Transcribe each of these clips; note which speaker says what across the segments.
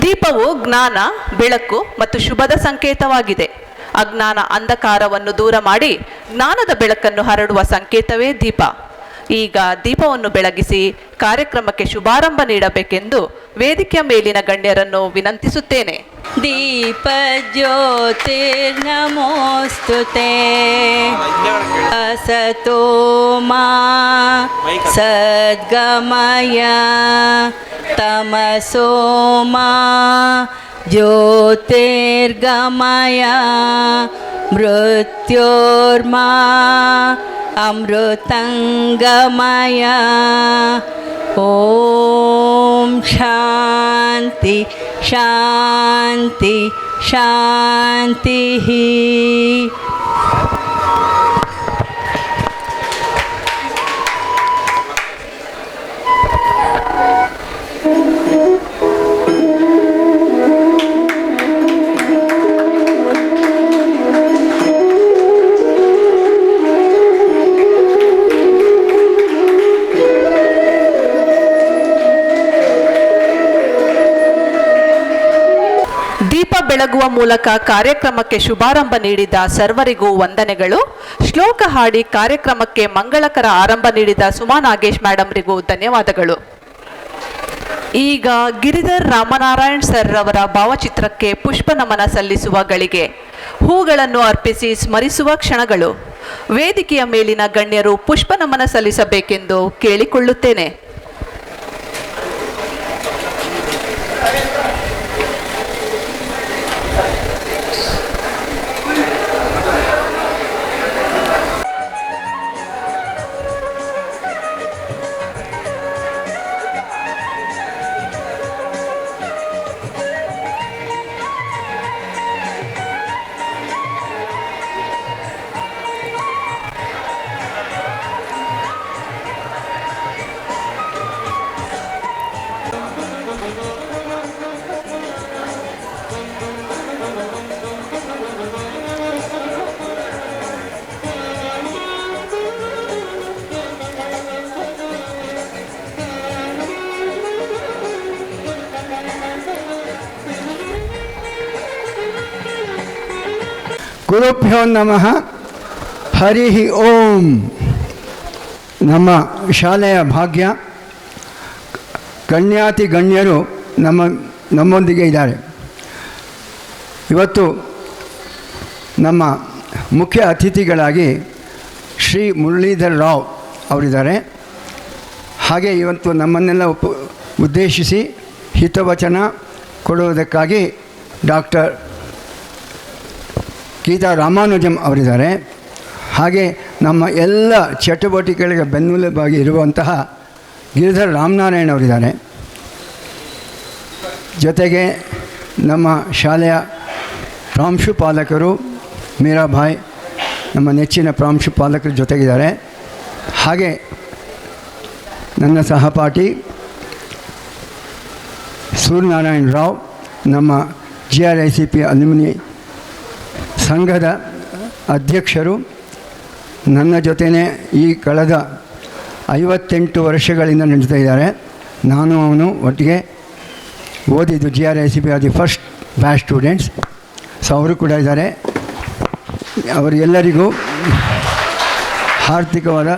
Speaker 1: ದೀಪವು ಜ್ಞಾನ, ಬೆಳಕು ಮತ್ತು ಶುಭದ ಸಂಕೇತವಾಗಿದೆ. ಅಜ್ಞಾನ ಅಂಧಕಾರವನ್ನು ದೂರ ಮಾಡಿ ಜ್ಞಾನದ ಬೆಳಕನ್ನು ಹರಡುವ ಸಂಕೇತವೇ ದೀಪ. ಈಗ ದೀಪವನ್ನು ಬೆಳಗಿಸಿ ಕಾರ್ಯಕ್ರಮಕ್ಕೆ ಶುಭಾರಂಭ ನೀಡಬೇಕೆಂದು ವೇದಿಕೆಯ ಮೇಲಿನ ಗಣ್ಯರನ್ನು ವಿನಂತಿಸುತ್ತೇನೆ.
Speaker 2: ದೀಪ ಜ್ಯೋತಿರ್ನಮೋಸ್ತುತೇ ಅಸತೋ ಮಾ ಸದ್ಗಮಯ ತಮಸೋ ಮಾ ಜ್ಯೋತಿರ್ಗಮಯ ಮೃತ್ಯೋರ್ಮಾ ಅಮೃತಂಗಮಯ. ಓಂ ಶಾಂತಿ ಶಾಂತಿ ಶಾಂತಿ.
Speaker 1: ದೀಪ ಬೆಳಗುವ ಮೂಲಕ ಕಾರ್ಯಕ್ರಮಕ್ಕೆ ಶುಭಾರಂಭ ನೀಡಿದ ಸರ್ವರಿಗೂ ವಂದನೆಗಳು. ಶ್ಲೋಕ ಹಾಡಿ ಕಾರ್ಯಕ್ರಮಕ್ಕೆ ಮಂಗಳಕರ ಆರಂಭ ನೀಡಿದ ಸುಮಾ ನಾಗೇಶ್ ಮೇಡಮ್ರಿಗೂ ಧನ್ಯವಾದಗಳು. ಈಗ ಗಿರಿಧರ್ ರಾಮನಾರಾಯಣ್ ಸರ್ ರವರ ಭಾವಚಿತ್ರಕ್ಕೆ ಪುಷ್ಪ ನಮನ ಸಲ್ಲಿಸುವ ಗಳಿಗೆ, ಹೂಗಳನ್ನು ಅರ್ಪಿಸಿ ಸ್ಮರಿಸುವ ಕ್ಷಣಗಳು. ವೇದಿಕೆಯ ಮೇಲಿನ ಗಣ್ಯರು ಪುಷ್ಪ ನಮನ ಸಲ್ಲಿಸಬೇಕೆಂದು ಕೇಳಿಕೊಳ್ಳುತ್ತೇನೆ.
Speaker 3: ಗುರುಭ್ಯೋ ನಮಃ. ಹರಿ ಓಂ. ನಮ್ಮ ಶಾಲೆಯ ಭಾಗ್ಯ, ಗಣ್ಯಾತಿ ಗಣ್ಯರು ನಮ್ಮೊಂದಿಗೆ ಇದ್ದಾರೆ. ಇವತ್ತು ನಮ್ಮ ಮುಖ್ಯ ಅತಿಥಿಗಳಾಗಿ ಶ್ರೀ ಮುರಳೀಧರ್ ರಾವ್ ಅವರಿದ್ದಾರೆ. ಹಾಗೆ ಇವತ್ತು ನಮ್ಮನ್ನೆಲ್ಲ ಉದ್ದೇಶಿಸಿ ಹಿತವಚನ ಕೊಡುವುದಕ್ಕಾಗಿ ಡಾಕ್ಟರ್ ಗೀತಾ ರಾಮಾನುಜಂ ಅವರಿದ್ದಾರೆ. ಹಾಗೆ ನಮ್ಮ ಎಲ್ಲ ಚಟುವಟಿಕೆಗಳಿಗೆ ಬೆನ್ನೆಲುಬಾಗಿ ಇರುವಂತಹ ಗಿರಿಧರ್ ರಾಮನಾರಾಯಣ್ ಅವರಿದ್ದಾರೆ. ಜೊತೆಗೆ ನಮ್ಮ ಶಾಲೆಯ ಪ್ರಾಂಶುಪಾಲಕರು ಮೀರಾಭಾಯ್, ನಮ್ಮ ನೆಚ್ಚಿನ ಪ್ರಾಂಶುಪಾಲಕರ ಜೊತೆಗಿದ್ದಾರೆ. ಹಾಗೆ ನನ್ನ ಸಹಪಾಠಿ ಸೂರ್ಯನಾರಾಯಣ್ ರಾವ್, ನಮ್ಮ GRICP ಅಲ್ಯುಮಿನಿ ಸಂಘದ ಅಧ್ಯಕ್ಷರು. ನನ್ನ ಜೊತೆಯೇ ಈ ಕಳೆದ 58 ವರ್ಷಗಳಿಂದ ನಡೆಸ್ತಾ ಇದ್ದಾರೆ. ನಾನು ಅವನು ಒಟ್ಟಿಗೆ ಓದಿದ್ದು GRICP the first batch students. So ಅವರು ಕೂಡ ಇದ್ದಾರೆ. ಅವರಿಗೆಲ್ಲರಿಗೂ ಹಾರ್ದಿಕವಾದ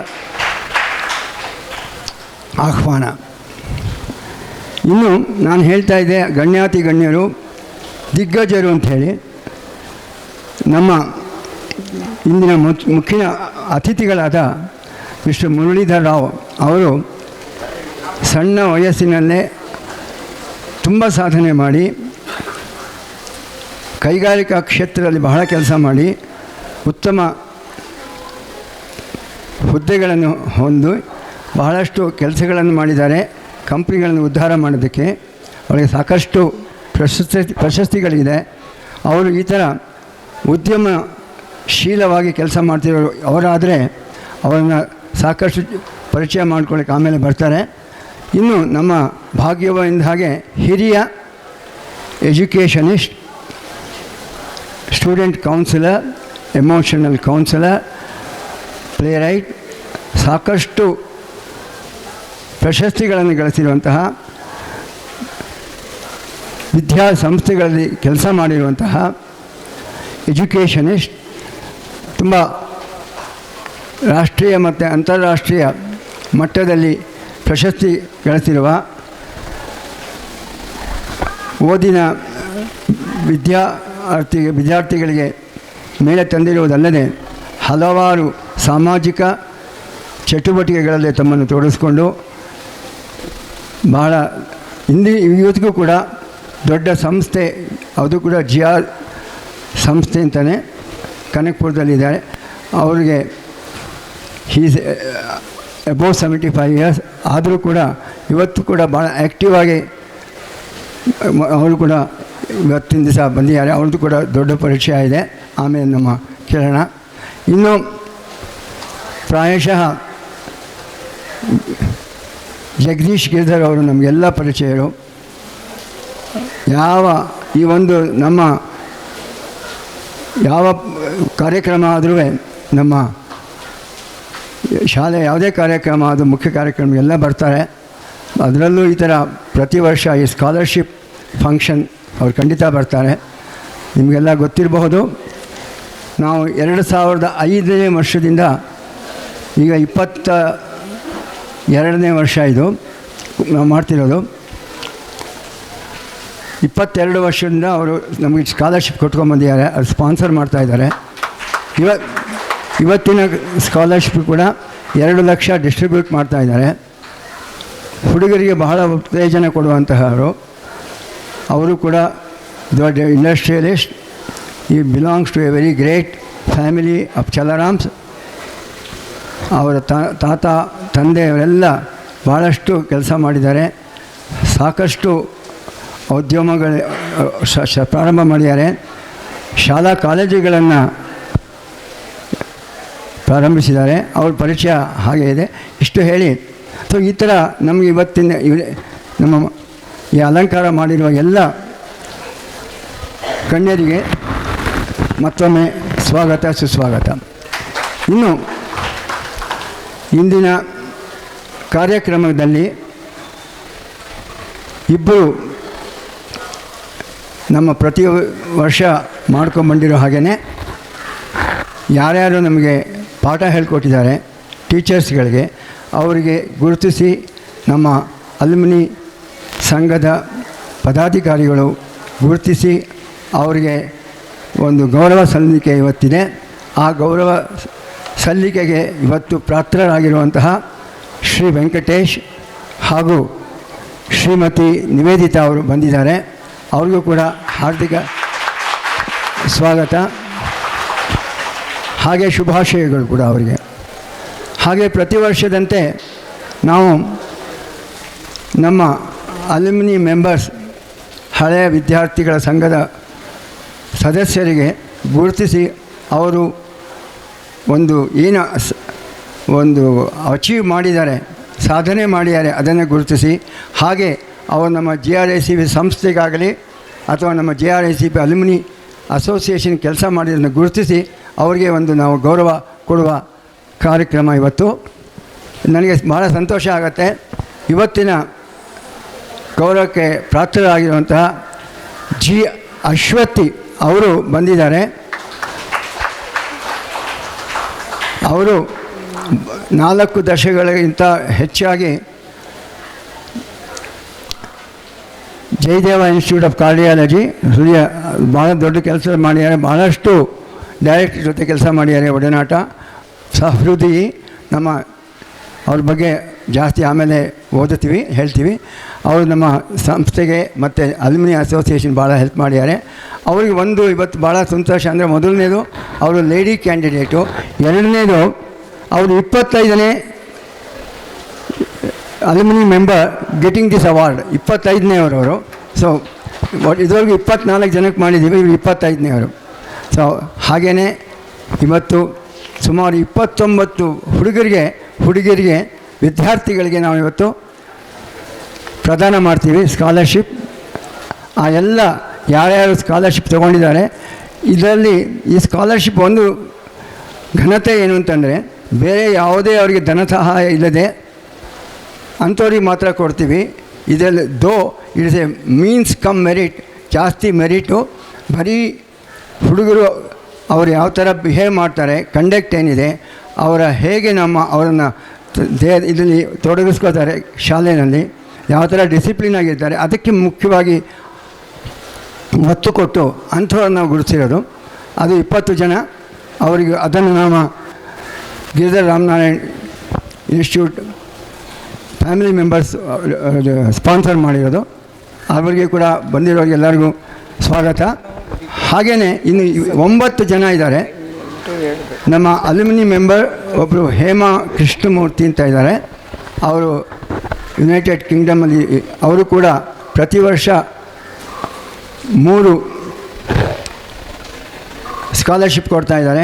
Speaker 3: ಆಹ್ವಾನ. ಇನ್ನು ನಾನು ಹೇಳ್ತಾ ಇದ್ದೆ, ಗಣ್ಯಾತಿ ಗಣ್ಯರು, ದಿಗ್ಗಜರು ಅಂಥೇಳಿ. ನಮ್ಮ ಇಂದಿನ ಮುಖ್ಯ ಅತಿಥಿಗಳಾದ ಮಿಸ್ಟರ್ ಮುರಳೀಧರ್ ರಾವ್ ಅವರು ಸಣ್ಣ ವಯಸ್ಸಿನಲ್ಲೇ ತುಂಬ ಸಾಧನೆ ಮಾಡಿ ಕೈಗಾರಿಕಾ ಕ್ಷೇತ್ರದಲ್ಲಿ ಬಹಳ ಕೆಲಸ ಮಾಡಿ ಉತ್ತಮ ಹುದ್ದೆಗಳನ್ನು ಹೊಂದಿ ಬಹಳಷ್ಟು ಕೆಲಸಗಳನ್ನು ಮಾಡಿದ್ದಾರೆ. ಕಂಪ್ನಿಗಳನ್ನು ಉದ್ಧಾರ ಮಾಡೋದಕ್ಕೆ ಅವರಿಗೆ ಸಾಕಷ್ಟು ಪ್ರಶಸ್ತಿಗಳಿದೆ. ಅವರು ಈ ಥರ ಉದ್ಯಮಶೀಲವಾಗಿ ಕೆಲಸ ಮಾಡ್ತಿರೋರು ಅವರಾದರೆ ಅವರನ್ನು ಸಾಕಷ್ಟು ಪರಿಚಯ ಮಾಡ್ಕೊಳ್ಳೋಕ್ಕೆ ಆಮೇಲೆ ಬರ್ತಾರೆ. ಇನ್ನು ನಮ್ಮ ಭಾಗ್ಯವಿಂದ ಹಾಗೆ ಹಿರಿಯ educationist, student counsellor, emotional counsellor, playwright, ಸಾಕಷ್ಟು ಪ್ರಶಸ್ತಿಗಳನ್ನು ಗಳಿಸಿರುವಂತಹ ವಿದ್ಯಾಸಂಸ್ಥೆಗಳಲ್ಲಿ ಕೆಲಸ ಮಾಡಿರುವಂತಹ ಎಜುಕೇಷನಿಸ್ಟ್, ತುಂಬ ರಾಷ್ಟ್ರೀಯ ಮತ್ತು ಅಂತಾರಾಷ್ಟ್ರೀಯ ಮಟ್ಟದಲ್ಲಿ ಪ್ರಶಸ್ತಿ ಗಳಿಸಿರುವ ಓದಿನ ವಿದ್ಯಾರ್ಥಿಗಳಿಗೆ ಮೇಲೆ ತಂದಿರುವುದಲ್ಲದೆ ಹಲವಾರು ಸಾಮಾಜಿಕ ಚಟುವಟಿಕೆಗಳಲ್ಲಿ ತಮ್ಮನ್ನು ತೊಡಗಿಸ್ಕೊಂಡು ಬಹಳ ಇವತ್ತಿಗೂ ಕೂಡ ದೊಡ್ಡ ಸಂಸ್ಥೆ, ಅದು ಕೂಡ GR ಸಂಸ್ಥೆ ಅಂತಲೇ ಕನಕಪುರದಲ್ಲಿದ್ದಾರೆ. ಅವರಿಗೆ ಈಸ್ ಅಬೌವ್ 75 ಇಯರ್ಸ್ ಆದರೂ ಕೂಡ ಇವತ್ತು ಕೂಡ ಭಾಳ ಆ್ಯಕ್ಟಿವ್ ಆಗಿ ಅವರು ಕೂಡ ಇವತ್ತಿನ ದಿವಸ ಬಂದಿದ್ದಾರೆ. ಅವ್ರದ್ದು ಕೂಡ ದೊಡ್ಡ ಪರಿಚಯ ಇದೆ, ಆಮೇಲೆ ನಮ್ಮ ಕೇಳೋಣ. ಇನ್ನು ಪ್ರಾಯಶಃ ಜಗದೀಶ್ ಗಿರ್ಧರ್ ಅವರು ನಮಗೆಲ್ಲ ಪರಿಚಯರು. ಈ ಒಂದು ನಮ್ಮ ಯಾವ ಕಾರ್ಯಕ್ರಮ ಆದರೂ ನಮ್ಮ ಶಾಲೆ ಯಾವುದೇ ಕಾರ್ಯಕ್ರಮ ಅದು ಮುಖ್ಯ ಕಾರ್ಯಕ್ರಮ ಎಲ್ಲ ಬರ್ತಾರೆ. ಅದರಲ್ಲೂ ಈ ಥರ ಪ್ರತಿ ವರ್ಷ ಈ ಸ್ಕಾಲರ್ಶಿಪ್ ಫಂಕ್ಷನ್ ಅವ್ರು ಖಂಡಿತ ಬರ್ತಾರೆ. ನಿಮಗೆಲ್ಲ ಗೊತ್ತಿರಬಹುದು, ನಾವು 2005ನೇ ವರ್ಷದಿಂದ ಈಗ 22ನೇ ವರ್ಷ ಇದು ನಾವು ಮಾಡ್ತಿರೋದು. 22 ವರ್ಷದಿಂದ ಅವರು ನಮಗೆ ಸ್ಕಾಲರ್ಶಿಪ್ ಕೊಟ್ಕೊಂಡ್ಬಂದಿದ್ದಾರೆ, ಅದು ಸ್ಪಾನ್ಸರ್ ಮಾಡ್ತಾಯಿದ್ದಾರೆ. ಇವತ್ತಿನ ಸ್ಕಾಲರ್ಶಿಪ್ ಕೂಡ 2 ಲಕ್ಷ ಡಿಸ್ಟ್ರಿಬ್ಯೂಟ್ ಮಾಡ್ತಾಯಿದ್ದಾರೆ. ಹುಡುಗರಿಗೆ ಬಹಳ ಉತ್ತೇಜನ ಕೊಡುವಂತಹವರು. ಅವರು ಕೂಡ ದೊಡ್ಡ ಇಂಡಸ್ಟ್ರಿಯಲಿಸ್ಟ್. ಈ belongs to a very great family of Chellarams. ಅವರ ತಂದೆಯವರೆಲ್ಲ ಭಾಳಷ್ಟು ಕೆಲಸ ಮಾಡಿದ್ದಾರೆ. ಸಾಕಷ್ಟು ಉದ್ಯಮಗಳು ಪ್ರಾರಂಭ ಮಾಡಿದ್ದಾರೆ. ಶಾಲಾ ಕಾಲೇಜುಗಳನ್ನು ಪ್ರಾರಂಭಿಸಿದ್ದಾರೆ. ಅವ್ರ ಪರಿಚಯ ಹಾಗೆ ಇದೆ. ಇಷ್ಟು ಹೇಳಿ, ಸೊ ಈ ಥರ ನಮಗೆ ಇವತ್ತಿನ ನಮ್ಮ ಈ ಅಲಂಕಾರ ಮಾಡಿರುವ ಎಲ್ಲ ಗಣ್ಯರಿಗೆ ಮತ್ತೊಮ್ಮೆ ಸ್ವಾಗತ, ಸುಸ್ವಾಗತ. ಇನ್ನು ಇಂದಿನ ಕಾರ್ಯಕ್ರಮದಲ್ಲಿ ಇಬ್ಬರು ನಮ್ಮ ಪ್ರತಿ ವರ್ಷ ಮಾಡ್ಕೊಂಬಂದಿರೋ ಹಾಗೆಯೇ ಯಾರ್ಯಾರು ನಮಗೆ ಪಾಠ ಹೇಳ್ಕೊಟ್ಟಿದ್ದಾರೆ ಟೀಚರ್ಸ್ಗಳಿಗೆ, ಅವರಿಗೆ ಗುರುತಿಸಿ ನಮ್ಮ ಅಲ್ಯುಮಿನಿ ಸಂಘದ ಪದಾಧಿಕಾರಿಗಳು ಗುರುತಿಸಿ ಅವರಿಗೆ ಒಂದು ಗೌರವ ಸಲ್ಲಿಕೆ ಇವತ್ತಿದೆ. ಆ ಗೌರವ ಸಲ್ಲಿಕೆಗೆ ಇವತ್ತು ಪಾತ್ರರಾಗಿರುವಂತಹ ಶ್ರೀ ವೆಂಕಟೇಶ್ ಹಾಗೂ ಶ್ರೀಮತಿ ನಿವೇದಿತಾ ಅವರು ಬಂದಿದ್ದಾರೆ. ಅವ್ರಿಗೂ ಕೂಡ ಹಾರ್ದಿಕ ಸ್ವಾಗತ, ಹಾಗೆ ಶುಭಾಶಯಗಳು ಕೂಡ ಅವರಿಗೆ. ಹಾಗೆ ಪ್ರತಿ ವರ್ಷದಂತೆ ನಾವು ನಮ್ಮ ಅಲ್ಯುಮಿನಿ ಮೆಂಬರ್ಸ್, ಹಳೆಯ ವಿದ್ಯಾರ್ಥಿಗಳ ಸಂಘದ ಸದಸ್ಯರಿಗೆ ಗುರುತಿಸಿ ಅವರು ಒಂದು ಅಚೀವ್ ಮಾಡಿದ್ದಾರೆ, ಸಾಧನೆ ಮಾಡಿದ್ದಾರೆ, ಅದನ್ನು ಗುರುತಿಸಿ, ಹಾಗೆ ಅವರು ನಮ್ಮ GRICP ಸಂಸ್ಥೆಗಾಗಲಿ ಅಥವಾ ನಮ್ಮ GRICP ಅಲ್ಯುಮಿನಿ ಅಸೋಸಿಯೇಷನ್ ಕೆಲಸ ಮಾಡಿದ್ದನ್ನು ಗುರುತಿಸಿ ಅವರಿಗೆ ನಾವು ಗೌರವ ಕೊಡುವ ಕಾರ್ಯಕ್ರಮ ಇವತ್ತು. ನನಗೆ ಭಾಳ ಸಂತೋಷ ಆಗುತ್ತೆ. ಇವತ್ತಿನ ಗೌರವಕ್ಕೆ ಪಾತ್ರರಾಗಿರುವಂತಹ G. ಅಶ್ವತಿ ಅವರು ಬಂದಿದ್ದಾರೆ. ಅವರು 4 ದಶಕಗಳಿಗಿಂತ ಹೆಚ್ಚಾಗಿ ಜಯದೇವ ಇನ್ಸ್ಟಿಟ್ಯೂಟ್ ಆಫ್ ಕಾರ್ಡಿಯಾಲಜಿ ಭಾಳ ದೊಡ್ಡ ಕೆಲಸ ಮಾಡಿದ್ದಾರೆ. ಭಾಳಷ್ಟು ಡೈರೆಕ್ಟರ್ ಜೊತೆ ಕೆಲಸ ಮಾಡಿದ್ದಾರೆ, ಒಡನಾಟ, ಸಹೃದಯಿ. ಅವ್ರ ಬಗ್ಗೆ ಜಾಸ್ತಿ ಆಮೇಲೆ ಹೇಳ್ತೀವಿ. ಅವರು ನಮ್ಮ ಸಂಸ್ಥೆಗೆ ಮತ್ತು ಅಲ್ಯುಮಿನಿ ಅಸೋಸಿಯೇಷನ್ ಭಾಳ ಹೆಲ್ಪ್ ಮಾಡಿದ್ದಾರೆ. ಅವ್ರಿಗೆ ಇವತ್ತು ಭಾಳ ಸಂತೋಷ ಅಂದರೆ, ಮೊದಲನೇದು ಅವರು ಲೇಡಿ ಕ್ಯಾಂಡಿಡೇಟು, ಎರಡನೇದು ಅವರು 25ನೇ alumni member getting this award, 25ನೇವರು. ಸೊ ಇದ್ರೊಳಗೆ 24 ಜನಕ್ಕೆ ಮಾಡಿದ್ದೀವಿ, ಇವರು 25ನೇವರು. ಸೊ ಹಾಗೆಯೇ ಇವತ್ತು ಸುಮಾರು 29 ಹುಡುಗರಿಗೆ ವಿದ್ಯಾರ್ಥಿಗಳಿಗೆ ನಾವು ಇವತ್ತು ಪ್ರದಾನ ಮಾಡ್ತೀವಿ ಸ್ಕಾಲರ್ಶಿಪ್. ಆ ಎಲ್ಲ ಯಾರ್ಯಾರು ಸ್ಕಾಲರ್ಶಿಪ್ ತೊಗೊಂಡಿದ್ದಾರೆ, ಇದರಲ್ಲಿ ಈ ಸ್ಕಾಲರ್ಶಿಪ್ ಒಂದು ಘನತೆ ಏನು ಅಂತಂದರೆ, ಬೇರೆ ಯಾವುದೇ ಅವರಿಗೆ ಧನ ಸಹಾಯ ಇಲ್ಲದೆ ಅಂಥವ್ರಿಗೆ ಮಾತ್ರ ಕೊಡ್ತೀವಿ. ಇದರಲ್ಲಿ it is A means come merit, ಜಾಸ್ತಿ ಮೆರಿಟು ಬರೀ ಹುಡುಗರು ಅವರು ಯಾವ ಥರ ಬಿಹೇವ್ ಮಾಡ್ತಾರೆ, ಕಂಡಕ್ಟ್ ಏನಿದೆ, ಹೇಗೆ ಅವರನ್ನು ಇದರಲ್ಲಿ ತೊಡಗಿಸ್ಕೋತಾರೆ, ಶಾಲೆಯಲ್ಲಿ ಯಾವ ಥರ ಡಿಸಿಪ್ಲಿನ್ ಆಗಿರ್ತಾರೆ, ಅದಕ್ಕೆ ಮುಖ್ಯವಾಗಿ ಒತ್ತು ಕೊಟ್ಟು ಅಂಥವ್ರನ್ನ ನಾವು ಗುರುತಿಸಿರೋದು. ಅದು 20 ಜನ. ಅವರಿಗೆ ಅದನ್ನು ನಾವು Giridhar Ramanarayan institute family members sponsor ಮಾಡಿರೋದು. ಅವರಿಗೆ ಕೂಡ ಬಂದಿರೋರಿಗೆ ಎಲ್ಲರಿಗೂ ಸ್ವಾಗತ. ಹಾಗೆಯೇ ಇನ್ನು 9 ಜನ ಇದ್ದಾರೆ. ನಮ್ಮ ಅಲ್ಯುಮಿನಿ ಮೆಂಬರ್ ಒಬ್ಬರು ಹೇಮಾ ಕೃಷ್ಣಮೂರ್ತಿ ಅಂತ ಇದ್ದಾರೆ. ಅವರು ಯುನೈಟೆಡ್ ಕಿಂಗ್ಡಮಲ್ಲಿ ಅವರು ಕೂಡ ಪ್ರತಿ ವರ್ಷ 3 ಸ್ಕಾಲರ್ಶಿಪ್ ಕೊಡ್ತಾ ಇದ್ದಾರೆ.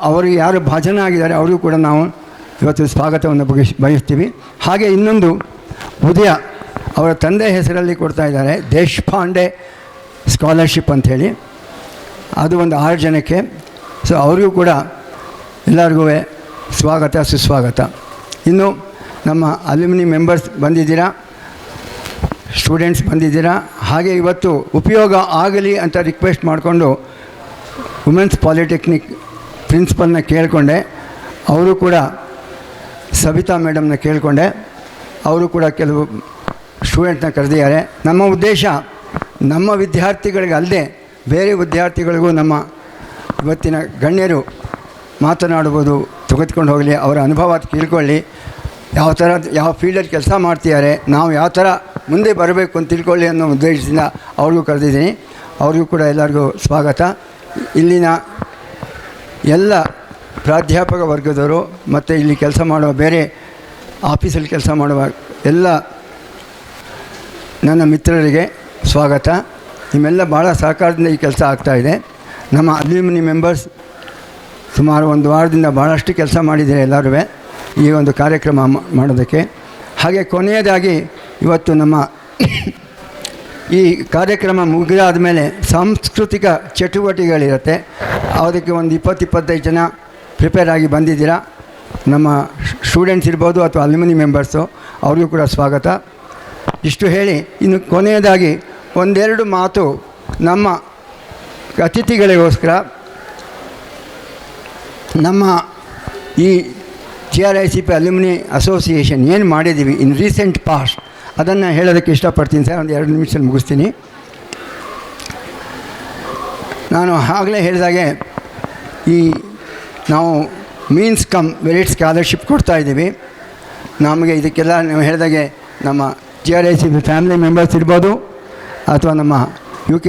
Speaker 3: ಅವರಿಗೆ ಯಾರು ಭಾಜನ ಆಗಿದ್ದಾರೆ ಅವರಿಗೂ ಕೂಡ ನಾವು ಇವತ್ತು ಸ್ವಾಗತವನ್ನು ಬಯಸ್ತೀವಿ. ಹಾಗೆ ಇನ್ನೊಂದು ಉದಯ ಅವರ ತಂದೆ ಹೆಸರಲ್ಲಿ ಕೊಡ್ತಾ ಇದ್ದಾರೆ, ದೇಶಪಾಂಡೆ ಸ್ಕಾಲರ್ಶಿಪ್ ಅಂಥೇಳಿ. ಅದು ಒಂದು 6 ಜನಕ್ಕೆ. ಸೊ ಅವ್ರಿಗೂ ಕೂಡ ಎಲ್ಲರಿಗೂ ಸ್ವಾಗತ, ಸುಸ್ವಾಗತ. ಇನ್ನು ನಮ್ಮ ಅಲ್ಯುಮಿನಿ ಮೆಂಬರ್ಸ್ ಬಂದಿದ್ದೀರಾ, ಸ್ಟೂಡೆಂಟ್ಸ್ ಬಂದಿದ್ದೀರಾ. ಹಾಗೆ ಇವತ್ತು ಉಪಯೋಗ ಆಗಲಿ ಅಂತ ರಿಕ್ವೆಸ್ಟ್ ಮಾಡಿಕೊಂಡು ವುಮೆನ್ಸ್ ಪಾಲಿಟೆಕ್ನಿಕ್ ಪ್ರಿನ್ಸಿಪಲ್ನ ಕೇಳಿಕೊಂಡೆ. ಅವರು ಕೂಡ ಸಬಿತಾ ಮೇಡಮ್ನ ಕೇಳಿಕೊಂಡೆ. ಅವರು ಕೂಡ ಕೆಲವು ಸ್ಟೂಡೆಂಟ್ನ ಕರೆದಿದ್ದಾರೆ. ನಮ್ಮ ಉದ್ದೇಶ ನಮ್ಮ ವಿದ್ಯಾರ್ಥಿಗಳಿಗೆ ಅಲ್ಲದೆ ಬೇರೆ ವಿದ್ಯಾರ್ಥಿಗಳಿಗೂ ನಮ್ಮ ಇವತ್ತಿನ ಗಣ್ಯರು ಮಾತನಾಡುವುದು ತೆಗೆದುಕೊಂಡು ಹೋಗಲಿ, ಅವರ ಅನುಭವ ತಿಳ್ಕೊಳ್ಳಿ, ಯಾವ ಫೀಲ್ಡಲ್ಲಿ ಕೆಲಸ ಮಾಡ್ತಿದ್ದಾರೆ, ನಾವು ಯಾವ ಥರ ಮುಂದೆ ಬರಬೇಕು ಅಂತ ತಿಳ್ಕೊಳ್ಳಿ ಅನ್ನೋ ಉದ್ದೇಶದಿಂದ ಅವ್ರಿಗೂ ಕರೆದಿದ್ದೀನಿ. ಅವ್ರಿಗೂ ಕೂಡ ಎಲ್ಲರಿಗೂ ಸ್ವಾಗತ. ಇಲ್ಲಿನ ಎಲ್ಲ ಪ್ರಾಧ್ಯಾಪಕ ವರ್ಗದವರು ಮತ್ತು ಇಲ್ಲಿ ಕೆಲಸ ಮಾಡುವ ಬೇರೆ ಆಫೀಸಲ್ಲಿ ಕೆಲಸ ಮಾಡುವ ಎಲ್ಲ ನನ್ನ ಮಿತ್ರರಿಗೆ ಸ್ವಾಗತ. ನಿಮ್ಮೆಲ್ಲ ಭಾಳ ಸಹಕಾರದಿಂದ ಈ ಕೆಲಸ ಆಗ್ತಾಯಿದೆ. ನಮ್ಮ ಅಲ್ಯುಮಿನಿ ಮೆಂಬರ್ಸ್ ಸುಮಾರು 1 ವಾರದಿಂದ ಭಾಳಷ್ಟು ಕೆಲಸ ಮಾಡಿದ್ದಾರೆ ಎಲ್ಲರೂ ಈ ಒಂದು ಕಾರ್ಯಕ್ರಮ ಮಾಡೋದಕ್ಕೆ. ಹಾಗೆ ಕೊನೆಯದಾಗಿ ಇವತ್ತು ನಮ್ಮ ಈ ಕಾರ್ಯಕ್ರಮ ಮುಗಿದಾದ ಮೇಲೆ ಸಾಂಸ್ಕೃತಿಕ ಚಟುವಟಿಕೆಗಳಿರುತ್ತೆ. ಅದಕ್ಕೆ ಒಂದು 20-25 ಜನ ಪ್ರಿಪೇರ್ ಆಗಿ ಬಂದಿದ್ದೀರಾ. ನಮ್ಮ ಸ್ಟೂಡೆಂಟ್ಸ್ ಇರ್ಬೋದು ಅಥವಾ ಅಲ್ಯುಮಿನಿ ಮೆಂಬರ್ಸು, ಅವ್ರಿಗೂ ಕೂಡ ಸ್ವಾಗತ. ಇಷ್ಟು ಹೇಳಿ ಇನ್ನು ಕೊನೆಯದಾಗಿ 1-2 ಮಾತು ನಮ್ಮ ಅತಿಥಿಗಳಿಗೋಸ್ಕರ ನಮ್ಮ ಈ GRICP ಅಲ್ಯುಮಿನಿ ಅಸೋಸಿಯೇಷನ್ ಏನು ಮಾಡಿದ್ದೀವಿ ಇನ್ ರೀಸೆಂಟ್ ಪಾಸ್ಟ್ ಅದನ್ನು ಹೇಳೋದಕ್ಕೆ ಇಷ್ಟಪಡ್ತೀನಿ ಸರ್. ಒಂದು 2 ನಿಮಿಷದಲ್ಲಿ ಮುಗಿಸ್ತೀನಿ. ನಾನು ಆಗಲೇ ಹೇಳಿದಾಗೆ ನಾವು ಮೀನ್ಸ್ ಕಮ್ ಮೆರಿಟ್ ಸ್ಕಾಲರ್ಶಿಪ್ ಕೊಡ್ತಾಯಿದ್ದೀವಿ. ನಮಗೆ ಇದಕ್ಕೆಲ್ಲ ನಾವು ಹೇಳಿದಾಗೆ ನಮ್ಮ GRICP ಫ್ಯಾಮಿಲಿ ಮೆಂಬರ್ಸ್ ಇರ್ಬೋದು, ಅಥವಾ ನಮ್ಮ UK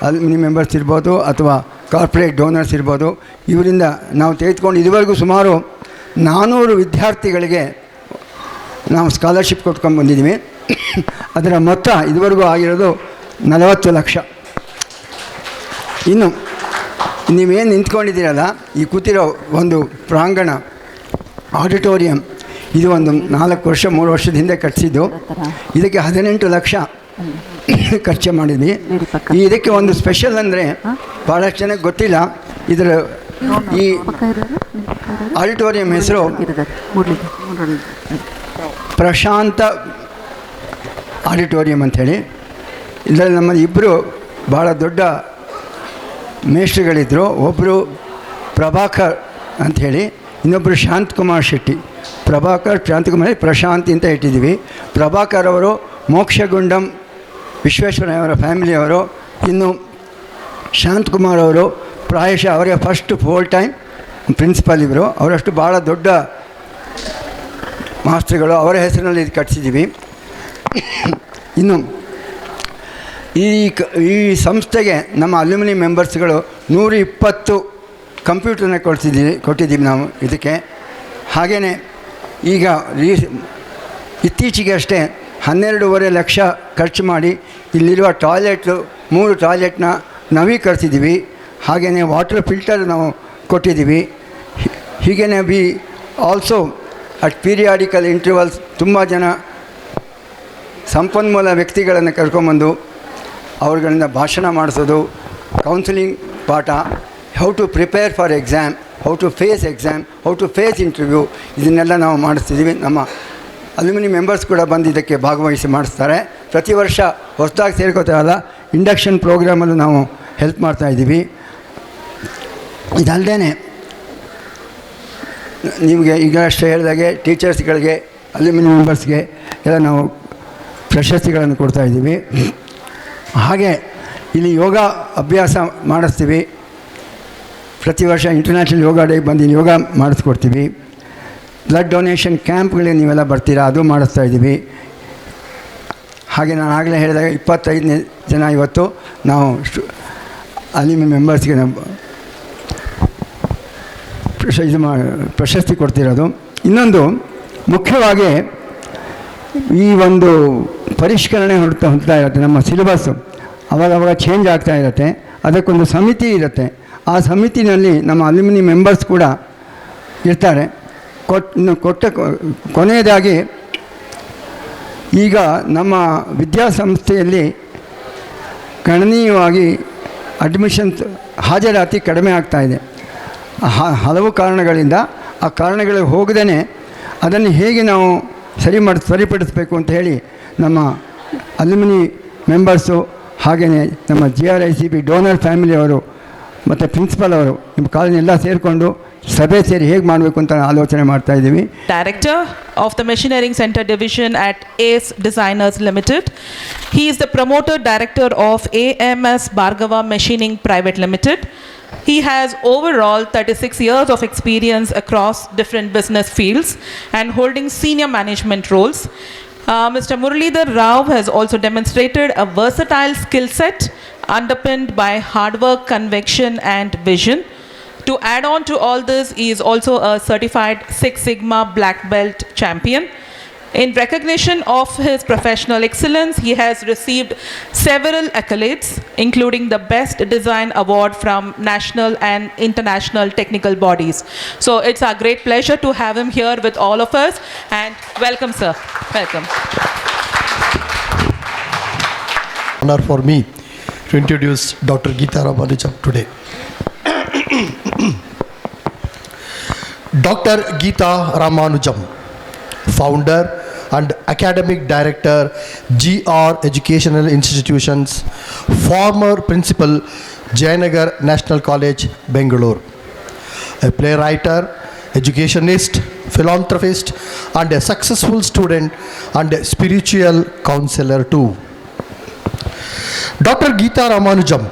Speaker 3: ಅಲ್ಯುಮಿನಿ ಮೆಂಬರ್ಸ್ ಇರ್ಬೋದು, ಅಥವಾ ಕಾರ್ಪೊರೇಟ್ ಡೋನರ್ಸ್ ಇರ್ಬೋದು. ಇವರಿಂದ ನಾವು ತೆಗೆದುಕೊಂಡು ಇದುವರೆಗೂ ಸುಮಾರು 400 ವಿದ್ಯಾರ್ಥಿಗಳಿಗೆ ನಾವು ಸ್ಕಾಲರ್ಶಿಪ್ ಕೊಟ್ಕೊಂಡು ಬಂದಿದ್ದೀವಿ. ಅದರ ಮೊತ್ತ ಇದುವರೆಗೂ ಆಗಿರೋದು 40 ಲಕ್ಷ. ಇನ್ನು ನೀವೇನು ನಿಂತ್ಕೊಂಡಿದ್ದೀರಲ್ಲ, ಈ ಕೂತಿರೋ ಒಂದು ಪ್ರಾಂಗಣ ಆಡಿಟೋರಿಯಂ, ಇದು ಒಂದು 3 ವರ್ಷದ ಹಿಂದೆ ಕಟ್ಟಿಸಿದ್ದು. ಇದಕ್ಕೆ 18 ಲಕ್ಷ ಖರ್ಚು ಮಾಡಿದ್ವಿ. ಇದಕ್ಕೆ ಒಂದು ಸ್ಪೆಷಲ್ ಅಂದರೆ ಭಾಳಷ್ಟು ಜನಕ್ಕೆ ಗೊತ್ತಿಲ್ಲ, ಇದರ ಈ ಆಡಿಟೋರಿಯಂ ಹೆಸರು ಪ್ರಶಾಂತ ಆಡಿಟೋರಿಯಂ ಅಂಥೇಳಿ. ಇದರಲ್ಲಿ ನಮ್ಮಲ್ಲಿ 2 ಭಾಳ ದೊಡ್ಡ ಮೇಷ್ಟ್ರುಗಳಿದ್ದರು. ಒಬ್ಬರು ಪ್ರಭಾಕರ್ ಅಂಥೇಳಿ, ಇನ್ನೊಬ್ಬರು ಶಾಂತಕುಮಾರ್ ಶೆಟ್ಟಿ. ಪ್ರಭಾಕರ್ ಶಾಂತಕುಮಾರ್ ಪ್ರಶಾಂತಿ ಅಂತ ಇಟ್ಟಿದ್ದೀವಿ. ಪ್ರಭಾಕರ್ ಅವರು ಮೋಕ್ಷಗುಂಡಂ ವಿಶ್ವೇಶ್ವರಯ್ಯವರ ಫ್ಯಾಮಿಲಿಯವರು. ಇನ್ನು ಶಾಂತಕುಮಾರ್ ಅವರು ಪ್ರಾಯಶಃ ಅವರೇ ಫಸ್ಟ್ ಫುಲ್ ಟೈಮ್ ಪ್ರಿನ್ಸಿಪಾಲ್ ಇವರು. ಅವರಷ್ಟು ಭಾಳ ದೊಡ್ಡ ಮಾಸ್ಟರ್ಗಳು, ಅವರ ಹೆಸರಿನಲ್ಲಿ ಇದು ಕಟ್ಟಿಸಿದ್ದೀವಿ. ಇನ್ನು ಈ ಸಂಸ್ಥೆಗೆ ನಮ್ಮ ಅಲ್ಯುಮಿನಿ ಮೆಂಬರ್ಸ್ಗಳು 120 ಕಂಪ್ಯೂಟರ್ನ ಕೊಟ್ಟಿದ್ದೀವಿ ನಾವು ಇದಕ್ಕೆ. ಹಾಗೆಯೇ ಈಗ ಇತ್ತೀಚೆಗೆ ಅಷ್ಟೇ 12.5 ಲಕ್ಷ ಖರ್ಚು ಮಾಡಿ ಇಲ್ಲಿರುವ 3 ಟಾಯ್ಲೆಟ್ನ ನವೀಕರಿಸಿದ್ದೀವಿ. ಹಾಗೆಯೇ ವಾಟರ್ ಫಿಲ್ಟರ್ ನಾವು ಕೊಟ್ಟಿದ್ದೀವಿ. ಹೀಗೇ we also at periodical intervals ತುಂಬ ಜನ ಸಂಪನ್ಮೂಲ ವ್ಯಕ್ತಿಗಳನ್ನು ಕರ್ಕೊಂಬಂದು ಅವ್ರುಗಳಿಂದ ಭಾಷಣ ಮಾಡಿಸೋದು, ಕೌನ್ಸಿಲಿಂಗ್ ಪಾಠ, how to prepare for exam, how to face exam, how to face interview, ಇದನ್ನೆಲ್ಲ ನಾವು ಮಾಡಿಸ್ತಿದ್ದೀವಿ. ನಮ್ಮ ಅಲ್ಯೂಮಿನಿ ಮೆಂಬರ್ಸ್ ಕೂಡ ಬಂದು ಇದಕ್ಕೆ ಭಾಗವಹಿಸಿ ಮಾಡಿಸ್ತಾರೆ. ಪ್ರತಿ ವರ್ಷ ಹೊಸದಾಗಿ ಸೇರ್ಕೋತಾರಲ್ಲ, ಇಂಡಕ್ಷನ್ ಪ್ರೋಗ್ರಾಮಲ್ಲೂ ನಾವು ಹೆಲ್ಪ್ ಮಾಡ್ತಾಯಿದ್ದೀವಿ. ಇದಲ್ಲದೆ ನಿಮಗೆ ಈಗ ಅಷ್ಟೇ ಹೇಳಿದಾಗೆ ಟೀಚರ್ಸ್ಗಳಿಗೆ, ಅಲ್ಯೂಮಿನಿ ಮೆಂಬರ್ಸ್ಗೆ ಎಲ್ಲ ನಾವು ಪ್ರಶಸ್ತಿಗಳನ್ನು ಕೊಡ್ತಾಯಿದ್ದೀವಿ. ಹಾಗೆ ಇಲ್ಲಿ ಯೋಗ ಅಭ್ಯಾಸ ಮಾಡಿಸ್ತೀವಿ. ಪ್ರತಿ ವರ್ಷ ಇಂಟರ್ನ್ಯಾಷನಲ್ ಯೋಗ ಡೇಗೆ ಬಂದು ಇಲ್ಲಿ ಯೋಗ ಮಾಡಿಸ್ಕೊಡ್ತೀವಿ. ಬ್ಲಡ್ ಡೊನೇಷನ್ ಕ್ಯಾಂಪ್ಗಳಿಗೆ ನೀವೆಲ್ಲ ಬರ್ತೀರಾ, ಅದು ಮಾಡಿಸ್ತಾಯಿದ್ದೀವಿ. ಹಾಗೆ ನಾನು ಆಗಲೇ ಹೇಳಿದಾಗ 25 ಜನ ಇವತ್ತು ನಾವು ಅಲ್ಯೂಮಿನಿ ಮೆಂಬರ್ಸ್ಗೆ ನಾವು ಪ್ರಶಸ್ತಿ ಕೊಡ್ತಿರೋದು. ಇನ್ನೊಂದು ಮುಖ್ಯವಾಗಿ ಈ ಒಂದು ಪರಿಷ್ಕರಣೆ ಹೊರಡ್ತಾ ಇರುತ್ತೆ. ನಮ್ಮ ಸಿಲೆಬಸ್ಸು ಅವಾಗವಾಗ ಚೇಂಜ್ ಆಗ್ತಾ ಇರುತ್ತೆ. ಅದಕ್ಕೊಂದು ಸಮಿತಿ ಇರುತ್ತೆ. ಆ ಸಮಿತಿನಲ್ಲಿ ನಮ್ಮ ಅಲ್ಯೂಮಿನಿ ಮೆಂಬರ್ಸ್ ಕೂಡ ಇರ್ತಾರೆ. ಕೊನೆಯದಾಗಿ ಈಗ ನಮ್ಮ ವಿದ್ಯಾಸಂಸ್ಥೆಯಲ್ಲಿ ಗಣನೀಯವಾಗಿ ಅಡ್ಮಿಷನ್ಸ್ ಹಾಜರಾತಿ ಕಡಿಮೆ ಆಗ್ತಾಯಿದೆ. ಹಲವು ಕಾರಣಗಳಿಂದ. ಆ ಕಾರಣಗಳಿಗೆ ಹೋಗದೇ ಅದನ್ನು ಹೇಗೆ ನಾವು ಸರಿಪಡಿಸಬೇಕು ಅಂತ ಹೇಳಿ ನಮ್ಮ ಅಲ್ಯೂಮಿನಿ ಮೆಂಬರ್ಸು ಹಾಗೆಯೇ ನಮ್ಮ GRICP ಡೋನರ್ ಫ್ಯಾಮಿಲಿಯವರು ಮತ್ತು ಪ್ರಿನ್ಸಿಪಲ್ ಅವರು ನಿಮ್ಮ ಕಾಲೇಜೆಲ್ಲ ಸೇರಿಕೊಂಡು ಸಭೆ ಸೇರಿ ಹೇಗೆ ಮಾಡಬೇಕು ಅಂತ ಆಲೋಚನೆ ಮಾಡ್ತಾ ಇದ್ದೀವಿ.
Speaker 4: Director of the Machineering Center Division at ACE Designers Limited. He is the promoter director of AMS Bhargava Machining Private Limited. He has overall 36 years of experience across different business fields and holding senior management roles. Mr. Muralidhar Rao has also demonstrated a versatile skill set underpinned by hard work, conviction and vision. To add on to all this, he is also a certified Six Sigma Black Belt champion. In recognition of his professional excellence, he has received several accolades, including the Best Design Award from national and international technical bodies. So it's our great pleasure to have him here with all of us. And welcome, sir. Welcome.
Speaker 5: Honor for me to introduce Dr. Geeta Ramanujam today. Dr. Geeta Ramanujam, founder and academic director, GR Educational Institutions, former principal, Jayanagar National College, Bangalore. A playwright, educationist, philanthropist, and a successful student and a spiritual counselor too. Dr. Geeta Ramanujam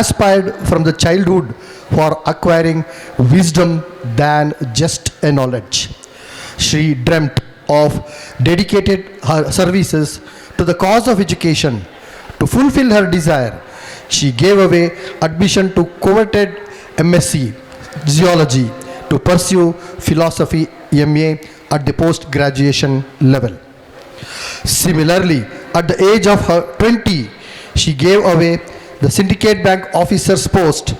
Speaker 5: aspired from the childhood for acquiring wisdom than just a knowledge. She dreamt of dedicated her services to the cause of education. To fulfill her desire, she gave away admission to coveted MSc Zoology to pursue philosophy MA at the post-graduation level. Similarly, at the age of her 20, she gave away the Syndicate Bank officer's post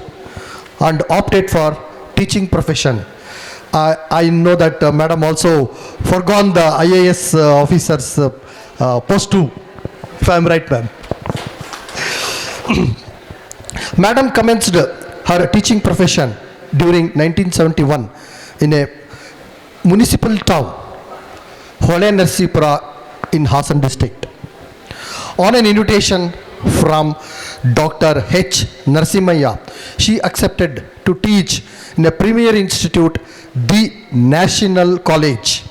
Speaker 5: and opted for teaching profession. I know that Madam also forgone the IAS officer's post too, if I am right, ma'am. Madam commenced her teaching profession during 1971 in a municipal town, Hole Narsipura in Hassan district. On an invitation from Dr. H. Narsimaya, she accepted to teach in a premier institute, the National College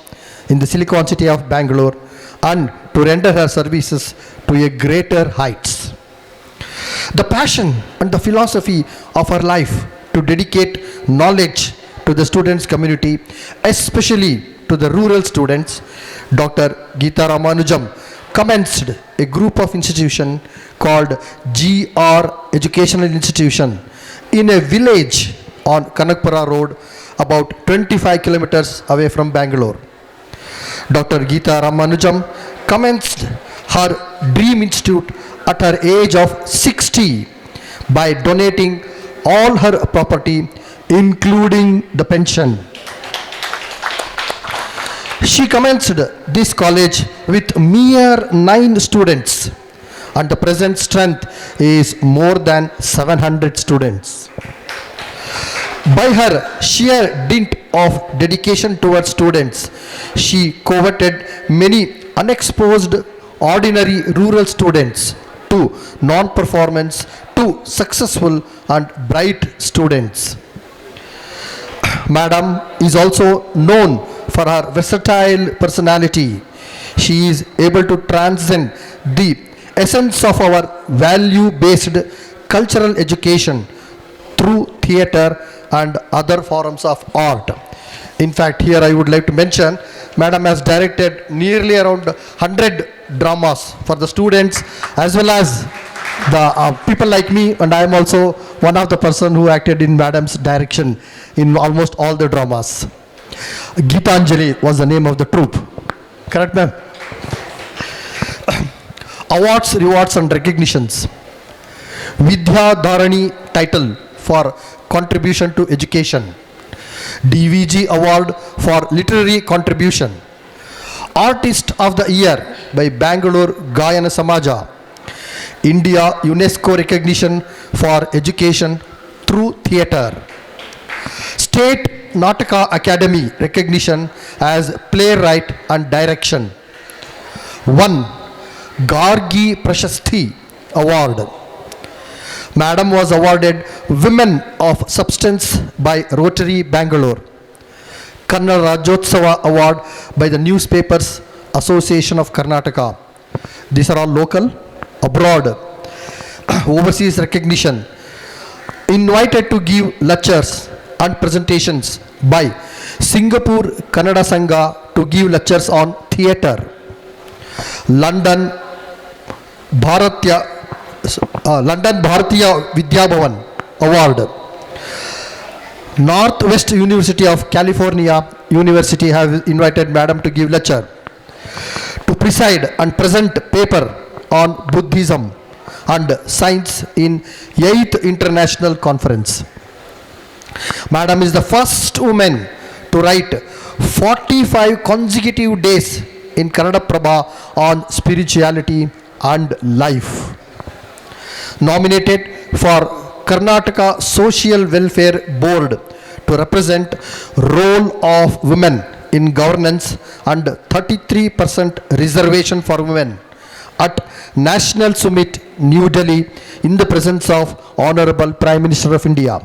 Speaker 5: in the Silicon City of Bangalore, and to render her services to a greater heights. The passion and the philosophy of her life to dedicate knowledge to the students' community, especially to the rural students, Dr. Geeta Ramanujam commenced a group of institution called GR Educational Institution in a village on Kanakpura Road, about 25 kilometers away from Bangalore. Dr. Geeta Ramanujam commenced her dream institute at her age of 60 by donating all her property, including the pension. She commenced this college with mere 9 students, and the present strength is more than 700 students. By her sheer dint of dedication towards students, she coveted many unexposed ordinary rural students to non-performance to successful and bright students. Madam is also known for her versatile personality. She is able to transcend the essence of our value-based cultural education through theatre and other forms of art. In fact, here I would like to mention, Madam has directed nearly around 100 dramas for the students as well as the people like me, and I am also one of the person who acted in Madam's direction in almost all the dramas. Geetanjali was the name of the troupe. Correct, ma'am? Awards, rewards and recognitions. Vidya Dharani title for contribution to education. DVG award for literary contribution. Artist of the Year by Bangalore Gayana Samaja. India UNESCO recognition for education through theatre. State Nataka Academy recognition as playwright and direction. 1. Gargi Prashasti Award. Madam was awarded Women of Substance by Rotary Bangalore. Kannada Rajyotsava Award by the Newspapers Association of Karnataka. These are all local. Abroad, overseas recognition. Invited to give lectures and presentations by Singapore Kannada Sangha to give lectures on theatre. London Bharatiya Vidya Bhavan Award. Northwest University of California University have invited Madam to give lecture, to preside and present paper on Buddhism and science in 8th International Conference. Madam is the first woman to write 45 consecutive days in Kannada Prabha on spirituality and life. Nominated for Karnataka Social Welfare Board to represent role of women in governance and 33% reservation for women at National Summit, New Delhi, in the presence of Honorable Prime Minister of India.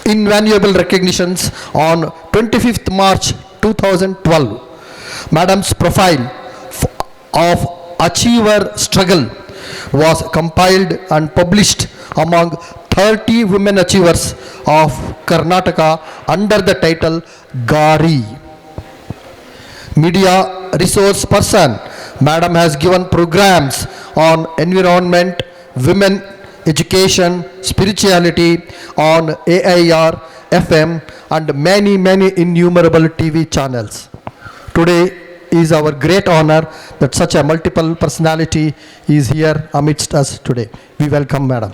Speaker 5: Invaluable recognitions on 25th March 2012. Madam's profile of achiever struggle was compiled and published among 30 women achievers of Karnataka under the title Gari. Media resource person, Madam has given programs on environment, women, education, spirituality on AIR, FM and many innumerable TV channels. Today is our great honor that such a multiple personality is here amidst us today. We welcome Madam.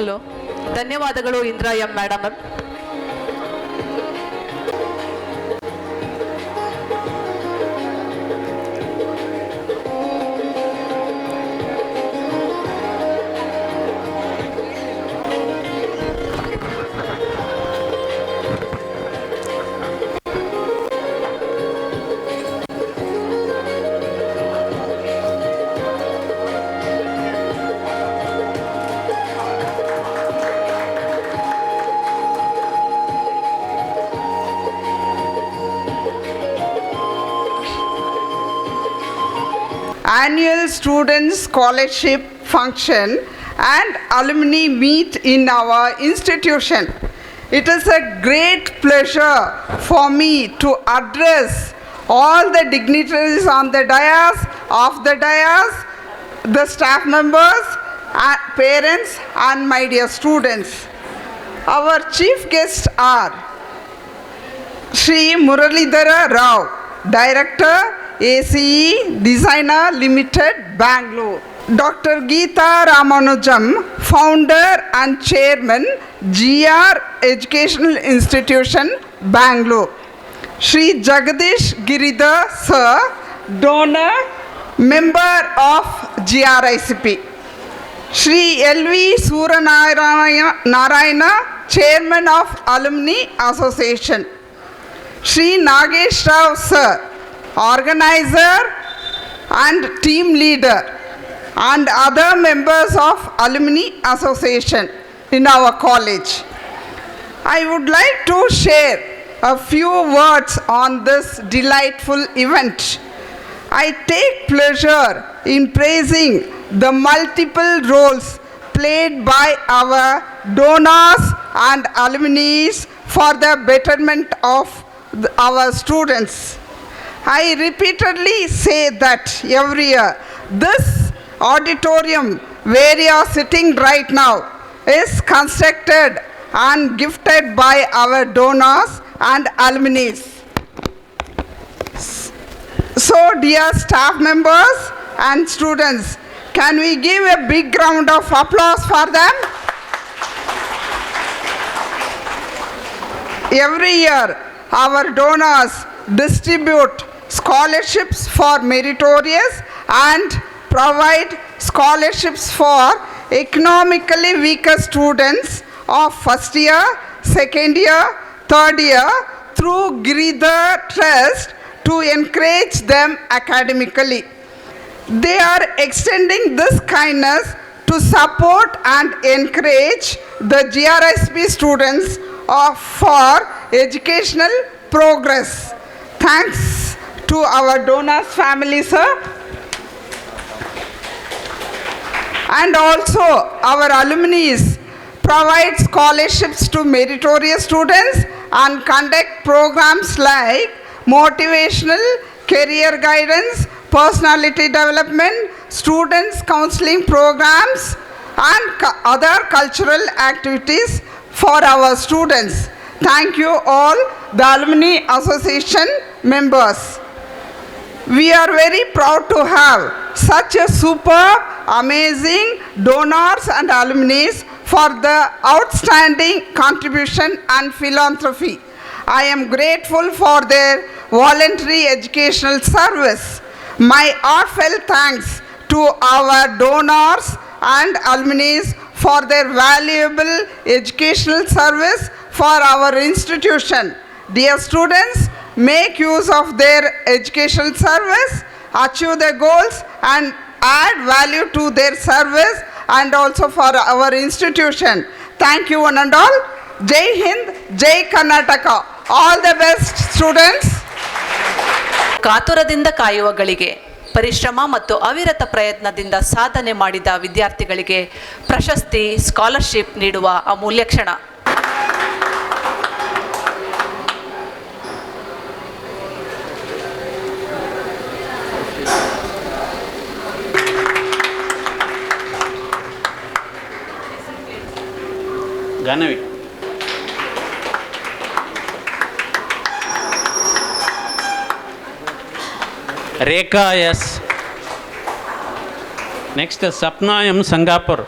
Speaker 1: Hello, ಧನ್ಯವಾದಗಳು Indra M madam.
Speaker 6: Annual student scholarship function and alumni meet in our institution. It is a great pleasure for me to address all the dignitaries on the dais, off the dais, the staff members, parents and my dear students. Our chief guests are Shri Muralidhara Rao, Director, ACE Designer Limited, Bangalore. Dr. Geeta Ramanujam, Founder and Chairman, GR Educational Institution, Bangalore. Shri Jagadish Giridhar Sir, Donor, Member of GRICP. Shri L.V. Suranarayana, Chairman of Alumni Association. Shri Nagesh Rao Sir, Organizer and Team Leader, and other members of Alumni Association in our college. I would like to share a few words on this delightful event. I take pleasure in praising the multiple roles played by our donors and alumni for the betterment of our students. I repeatedly say that every year this auditorium where you are sitting right now is constructed and gifted by our donors and alumni. So dear staff members and students, can we give a big round of applause for them? Every year our donors distribute scholarships for meritorious and provide scholarships for economically weaker students of first year, second year, third year through Giridhar Trust to encourage them academically. They are extending this kindness to support and encourage the GRSP students for educational progress. Thanks to our donors family, sir. And also our alumni provide scholarships to meritorious students and conduct programs like motivational, career guidance, personality development, students counseling programs and other cultural activities for our students. Thank you all, the Alumni Association members. We are very proud to have such a superb, amazing donors and alumni for the outstanding contribution and philanthropy. I am grateful for their voluntary educational service. My heartfelt thanks to our donors and alumni for their valuable educational service for our institution. Dear students, make use of their educational service, achieve their goals and add value to their service and also for our institution. Thank you one and all. Jai Hind, Jai Karnataka. All the best students.
Speaker 1: ಕಾತುರದಿಂದ ಕಾಯುವಗಳಿಗೆ, ಪರಿಶ್ರಮ ಮತ್ತು ಅವಿರತ ಪ್ರಯತ್ನದಿಂದ ಸಾಧನೆ ಮಾಡಿದ ವಿದ್ಯಾರ್ಥಿಗಳಿಗೆ ಪ್ರಶಸ್ತಿ, scholarship ನೀಡುವ ಅಮೂಲ್ಯ ಕ್ಷಣ.
Speaker 7: Ganavi Rekha S. Next Sapna M Sangapur.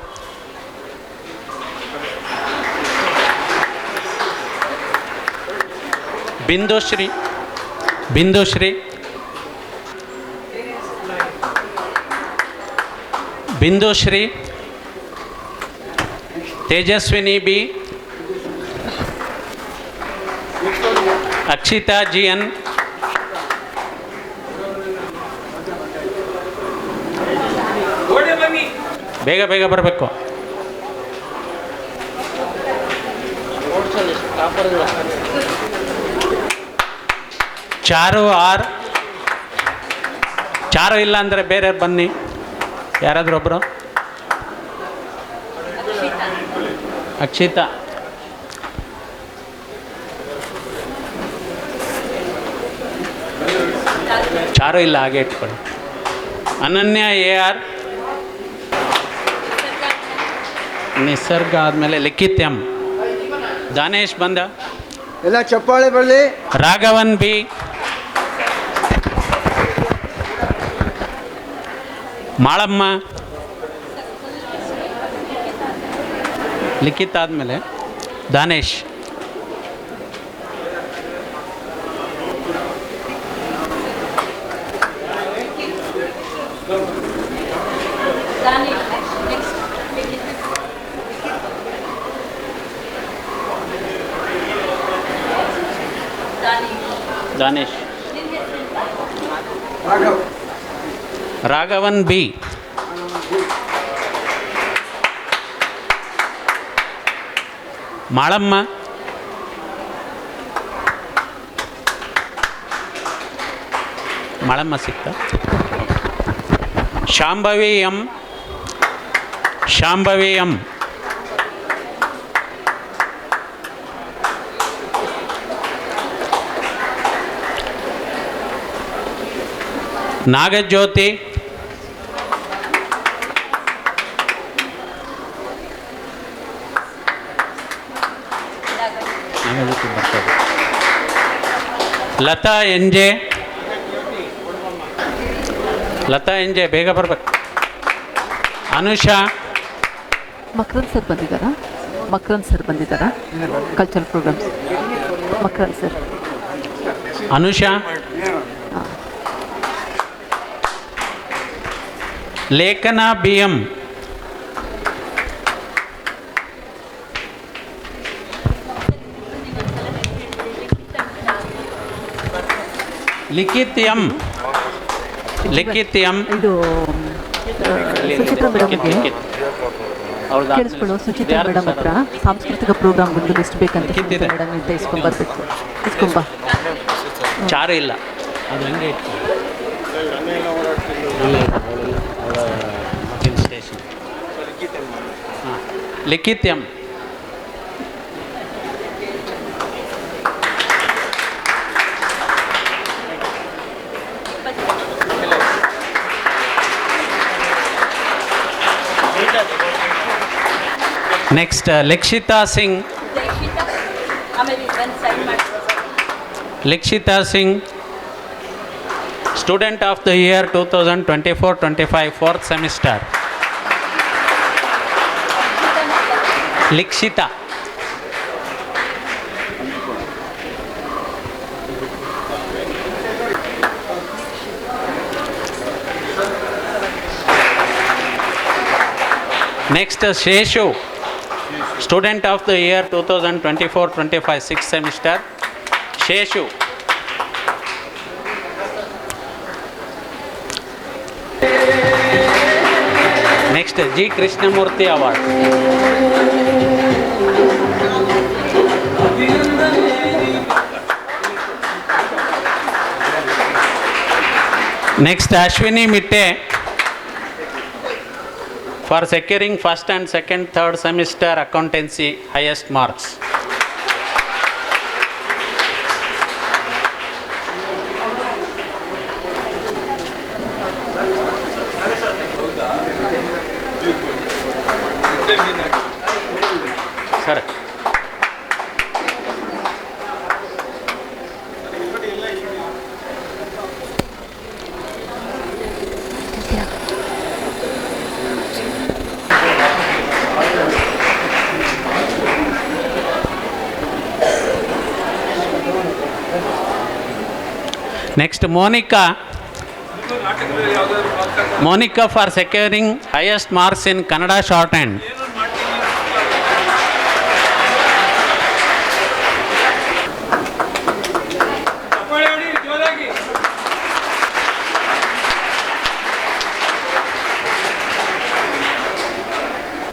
Speaker 7: Bindushree Bindushree Bindushree Tejaswini B Akshita G N ಬೇಗ ಬೇಗ ಬರಬೇಕು. ಚಾರು ಆರ್ ಚಾರು ಇಲ್ಲ ಅಂದರೆ ಬೇರೆ ಬನ್ನಿ, ಯಾರಾದರೂ ಒಬ್ಬರು. ಅಕ್ಷಿತಾ ಚಾರು ಇಲ್ಲ, ಹಾಗೆ ಇಟ್ಕೊಳ್ಳಿ. ಅನನ್ಯ ಎ ಆರ್ ನಿಸರ್ಗ ಆದಮೇಲೆ ಲಿಖಿತ್ ಎಂ ದಾನೇಶ್ ಬಂದ
Speaker 3: ಎಲ್ಲ ಚಪ್ಪಾಳೆ ಬರಲಿ.
Speaker 7: ರಾಘವನ್ ಬಿ ಮಾಳಮ್ಮ ಲಿಖಿತ್ ಆದಮೇಲೆ ದಾನೇಶ್ ದಾನೇಶ್ ರಾಘವನ್ ಬಿ ಮಾಳಮ್ಮ ಮಾಳಮ್ಮ ಸಿಕ್ತ. Shambhavi M Shambhavi M Nagajyothi Latha N J Latha N J ಬೇಗ ಬರ್ಬೇಕು. ಅನುಷಾ
Speaker 1: ಮಕ್ರನ್ ಸರ್ ಬಂದಿದ್ದಾರಾ? ಮಕ್ರನ್ ಸರ್ ಬಂದಿದ್ದಾರಾ? Cultural programmes Makran sir.
Speaker 7: Anusha Lekhana B M Likhith M Likhith M
Speaker 1: ಇದು ಸುಚಿತ್ರಾ ಮೇಡಮ್ಗೆ ಕೇಳಿಸ್ಕೊಳ್ಳೋ. ಸುಚಿತ್ರಾ ಮೇಡಮ್ ಹತ್ರ ಸಾಂಸ್ಕೃತಿಕ ಪ್ರೋಗ್ರಾಮ್ ಒಂದು ಲಿಸ್ಟ್ ಬೇಕಂತ ಮೇಡಮ್ ಅಂತ ಇಸ್ಕೊಂಬರ್ಬೇಕು. ಇಸ್ಕೊಂಬ
Speaker 7: ಚಾರು ಇಲ್ಲ, ಅದು ಹಂಗೆ ಸ್ಟೇಷನ್. ಹಾಂ Likhith M next Lakshitha Singh Lakshitha Singh student of the year 2024-25 4th semester. Likshitha next Sheshu student of the year 2024-25 6th semester. Sheshu next G Krishnamurthy award. Next Ashwini Mitte for securing first and second, third semester accountancy highest marks. Sir. Next, Monica. Monica for securing highest marks in Kannada shorthand.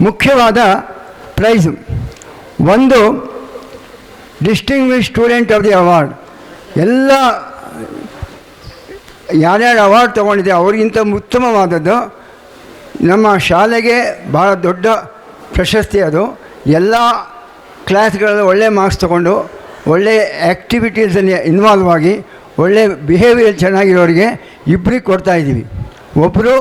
Speaker 3: ಮುಖ್ಯವಾದ price ಒಂದು distinguish student of the award. ಎಲ್ಲ ಯಾರ್ಯಾರು award ತೊಗೊಂಡಿದೆ ಅವ್ರಿಗಿಂತ ಉತ್ತಮವಾದದ್ದು. ನಮ್ಮ ಶಾಲೆಗೆ ಭಾಳ ದೊಡ್ಡ ಪ್ರಶಸ್ತಿ ಅದು. ಎಲ್ಲ ಕ್ಲಾಸ್ಗಳಲ್ಲಿ ಒಳ್ಳೆ ಮಾರ್ಕ್ಸ್ ತೊಗೊಂಡು ಒಳ್ಳೆ ಆ್ಯಕ್ಟಿವಿಟೀಸಲ್ಲಿ ಇನ್ವಾಲ್ವ್ ಆಗಿ ಒಳ್ಳೆ ಬಿಹೇವಿಯರ್ ಚೆನ್ನಾಗಿರೋರಿಗೆ ಇಬ್ಬರಿಗೆ ಕೊಡ್ತಾಯಿದ್ದೀವಿ. ಒಬ್ಬರು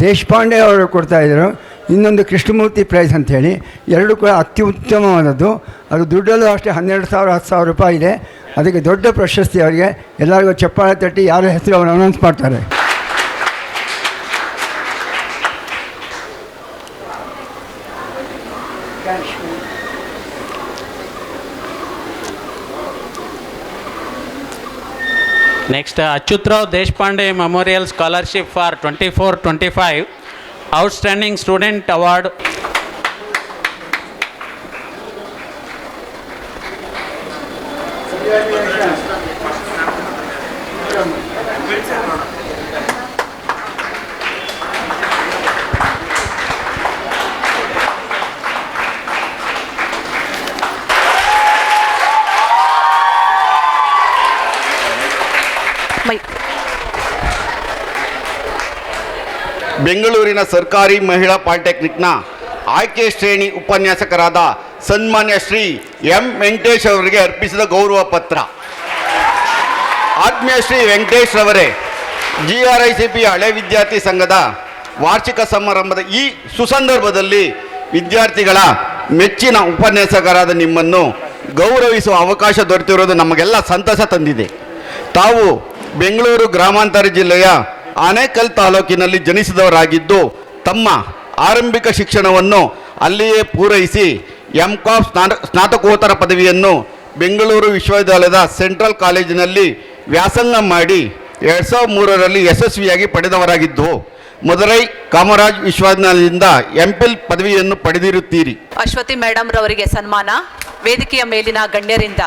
Speaker 3: ದೇಶಪಾಂಡೆ ಅವರು ಕೊಡ್ತಾಯಿದ್ರು, ಇನ್ನೊಂದು ಕೃಷ್ಣಮೂರ್ತಿ ಪ್ರೈಸ್ ಅಂಥೇಳಿ. ಎರಡೂ ಕೂಡ ಅತ್ಯುತ್ತಮವಾದದ್ದು. ಅದು ದುಡ್ಡಲ್ಲೂ ಅಷ್ಟೇ 12,000 10,000 ರೂಪಾಯಿ ಇದೆ. ಅದಕ್ಕೆ ದೊಡ್ಡ ಪ್ರಶಸ್ತಿ ಅವರಿಗೆ. ಎಲ್ಲರಿಗೂ ಚಪ್ಪಾಳೆ ತಟ್ಟಿ ಯಾರ ಹೆಸರು ಅವರು ಅನೌನ್ಸ್ ಮಾಡ್ತಾರೆ.
Speaker 7: Next, Achyutrao Deshpande Memorial Scholarship for 24-25, Outstanding Student Award.
Speaker 8: ಬೆಂಗಳೂರಿನ ಸರ್ಕಾರಿ ಮಹಿಳಾ ಪಾಲಿಟೆಕ್ನಿಕ್ನ ಆಯ್ಕೆ ಶ್ರೇಣಿ ಉಪನ್ಯಾಸಕರಾದ ಸನ್ಮಾನ್ಯ ಶ್ರೀ ಎಂ ವೆಂಕಟೇಶ್ ಅವರಿಗೆ ಅರ್ಪಿಸಿದ ಗೌರವ ಪತ್ರ. ಆತ್ಮೀಯ ಶ್ರೀ ವೆಂಕಟೇಶ್ ಅವರೇ, GRICP ಹಳೆ ವಿದ್ಯಾರ್ಥಿ ಸಂಘದ ವಾರ್ಷಿಕ ಸಮಾರಂಭದ ಈ ಸುಸಂದರ್ಭದಲ್ಲಿ ವಿದ್ಯಾರ್ಥಿಗಳ ಮೆಚ್ಚಿನ ಉಪನ್ಯಾಸಕರಾದ ನಿಮ್ಮನ್ನು ಗೌರವಿಸುವ ಅವಕಾಶ ದೊರೆತಿರುವುದು ನಮಗೆಲ್ಲ ಸಂತಸ ತಂದಿದೆ. ತಾವು ಬೆಂಗಳೂರು ಗ್ರಾಮಾಂತರ ಜಿಲ್ಲೆಯ ಆನೇಕಲ್ ತಾಲೂಕಿನಲ್ಲಿ ಜನಿಸಿದವರಾಗಿದ್ದು ತಮ್ಮ ಆರಂಭಿಕ ಶಿಕ್ಷಣವನ್ನು ಅಲ್ಲಿಯೇ ಪೂರೈಸಿ MCom ಸ್ನಾತಕೋತ್ತರ ಪದವಿಯನ್ನು ಬೆಂಗಳೂರು ವಿಶ್ವವಿದ್ಯಾಲಯದ ಸೆಂಟ್ರಲ್ ಕಾಲೇಜಿನಲ್ಲಿ ವ್ಯಾಸಂಗ ಮಾಡಿ 2003ರಲ್ಲಿ ಯಶಸ್ವಿಯಾಗಿ ಪಡೆದವರಾಗಿದ್ದು ಮದುರೈ ಕಾಮರಾಜ್ ವಿಶ್ವವಿದ್ಯಾಲಯದಿಂದ MPhil ಪದವಿಯನ್ನು ಪಡೆದಿರುತ್ತೀರಿ.
Speaker 1: ಅಶ್ವತಿ ಮೇಡಮ್ ರವರಿಗೆ ಸನ್ಮಾನ ವೇದಿಕೆಯ ಮೇಲಿನ ಗಣ್ಯರಿಂದ.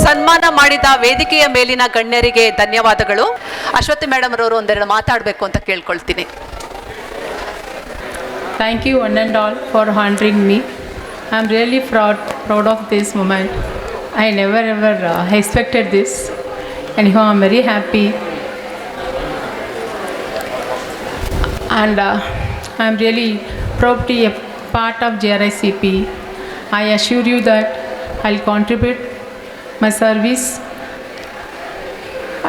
Speaker 1: ಸನ್ಮಾನ ಮಾಡಿದ ವೇದಿಕೆಯ ಮೇಲಿನ ಗಣ್ಯರಿಗೆ ಧನ್ಯವಾದಗಳು. ಅಶ್ವತಿ ಮೇಡಮ್ ರವರು ಒಂದೆರಡು ಮಾತಾಡಬೇಕು ಅಂತ ಕೇಳ್ಕೊಳ್ತೀನಿ.
Speaker 9: Thank you one and all for honoring me. I am really proud of this moment. I never ever expected this. Anyhow, I am very happy. And I am really proud to be a part of GRICP. I assure you that I will contribute my service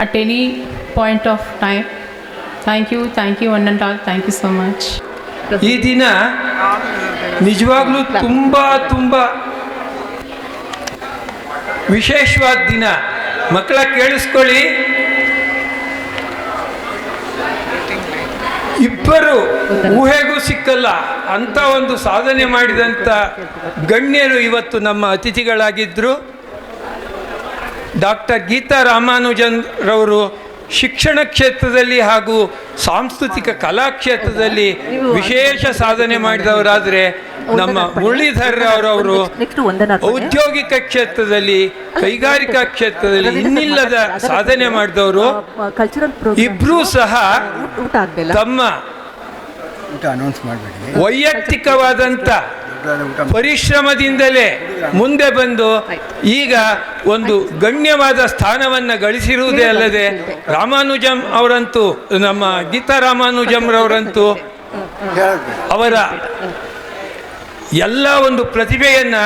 Speaker 9: at any point of time. Thank you one and all. Thank you so much.
Speaker 10: ಈ ದಿನ ನಿಜವಾಗ್ಲೂ ತುಂಬ ವಿಶೇಷವಾದ ದಿನ. ಮಕ್ಕಳ ಕೇಳಿಸ್ಕೊಳ್ಳಿ, ಇಬ್ಬರು ಊಹೆಗೂ ಸಿಕ್ಕಲ್ಲ ಅಂಥ ಒಂದು ಸಾಧನೆ ಮಾಡಿದಂಥ ಗಣ್ಯರು ಇವತ್ತು ನಮ್ಮ ಅತಿಥಿಗಳಾಗಿದ್ದರು. ಡಾಕ್ಟರ್ ಗೀತಾ ರಾಮಾನುಜನ್ ರವರು ಶಿಕ್ಷಣ ಕ್ಷೇತ್ರದಲ್ಲಿ ಹಾಗೂ ಸಾಂಸ್ಕೃತಿಕ ಕಲಾ ಕ್ಷೇತ್ರದಲ್ಲಿ ವಿಶೇಷ ಸಾಧನೆ ಮಾಡಿದವರಾದರೆ ನಮ್ಮ ಮುರಳೀಧರ್ ಅವರವರು ಔದ್ಯೋಗಿಕ ಕ್ಷೇತ್ರದಲ್ಲಿ, ಕೈಗಾರಿಕಾ ಕ್ಷೇತ್ರದಲ್ಲಿ ಇನ್ನಿಲ್ಲದ ಸಾಧನೆ ಮಾಡಿದವರು. ಇಬ್ಬರೂ ಸಹ ತಮ್ಮ ವೈಯಕ್ತಿಕವಾದಂಥ ಪರಿಶ್ರಮದಿಂದಲೇ ಮುಂದೆ ಬಂದು ಈಗ ಒಂದು ಗಣ್ಯವಾದ ಸ್ಥಾನವನ್ನು ಗಳಿಸಿರುವುದೇ ಅಲ್ಲದೆ, ರಾಮಾನುಜಂ ಅವರಂತೂ, ನಮ್ಮ ಗೀತಾ ರಾಮಾನುಜಂರವರಂತೂ ಅವರ ಎಲ್ಲ ಒಂದು ಪ್ರತಿಭೆಯನ್ನು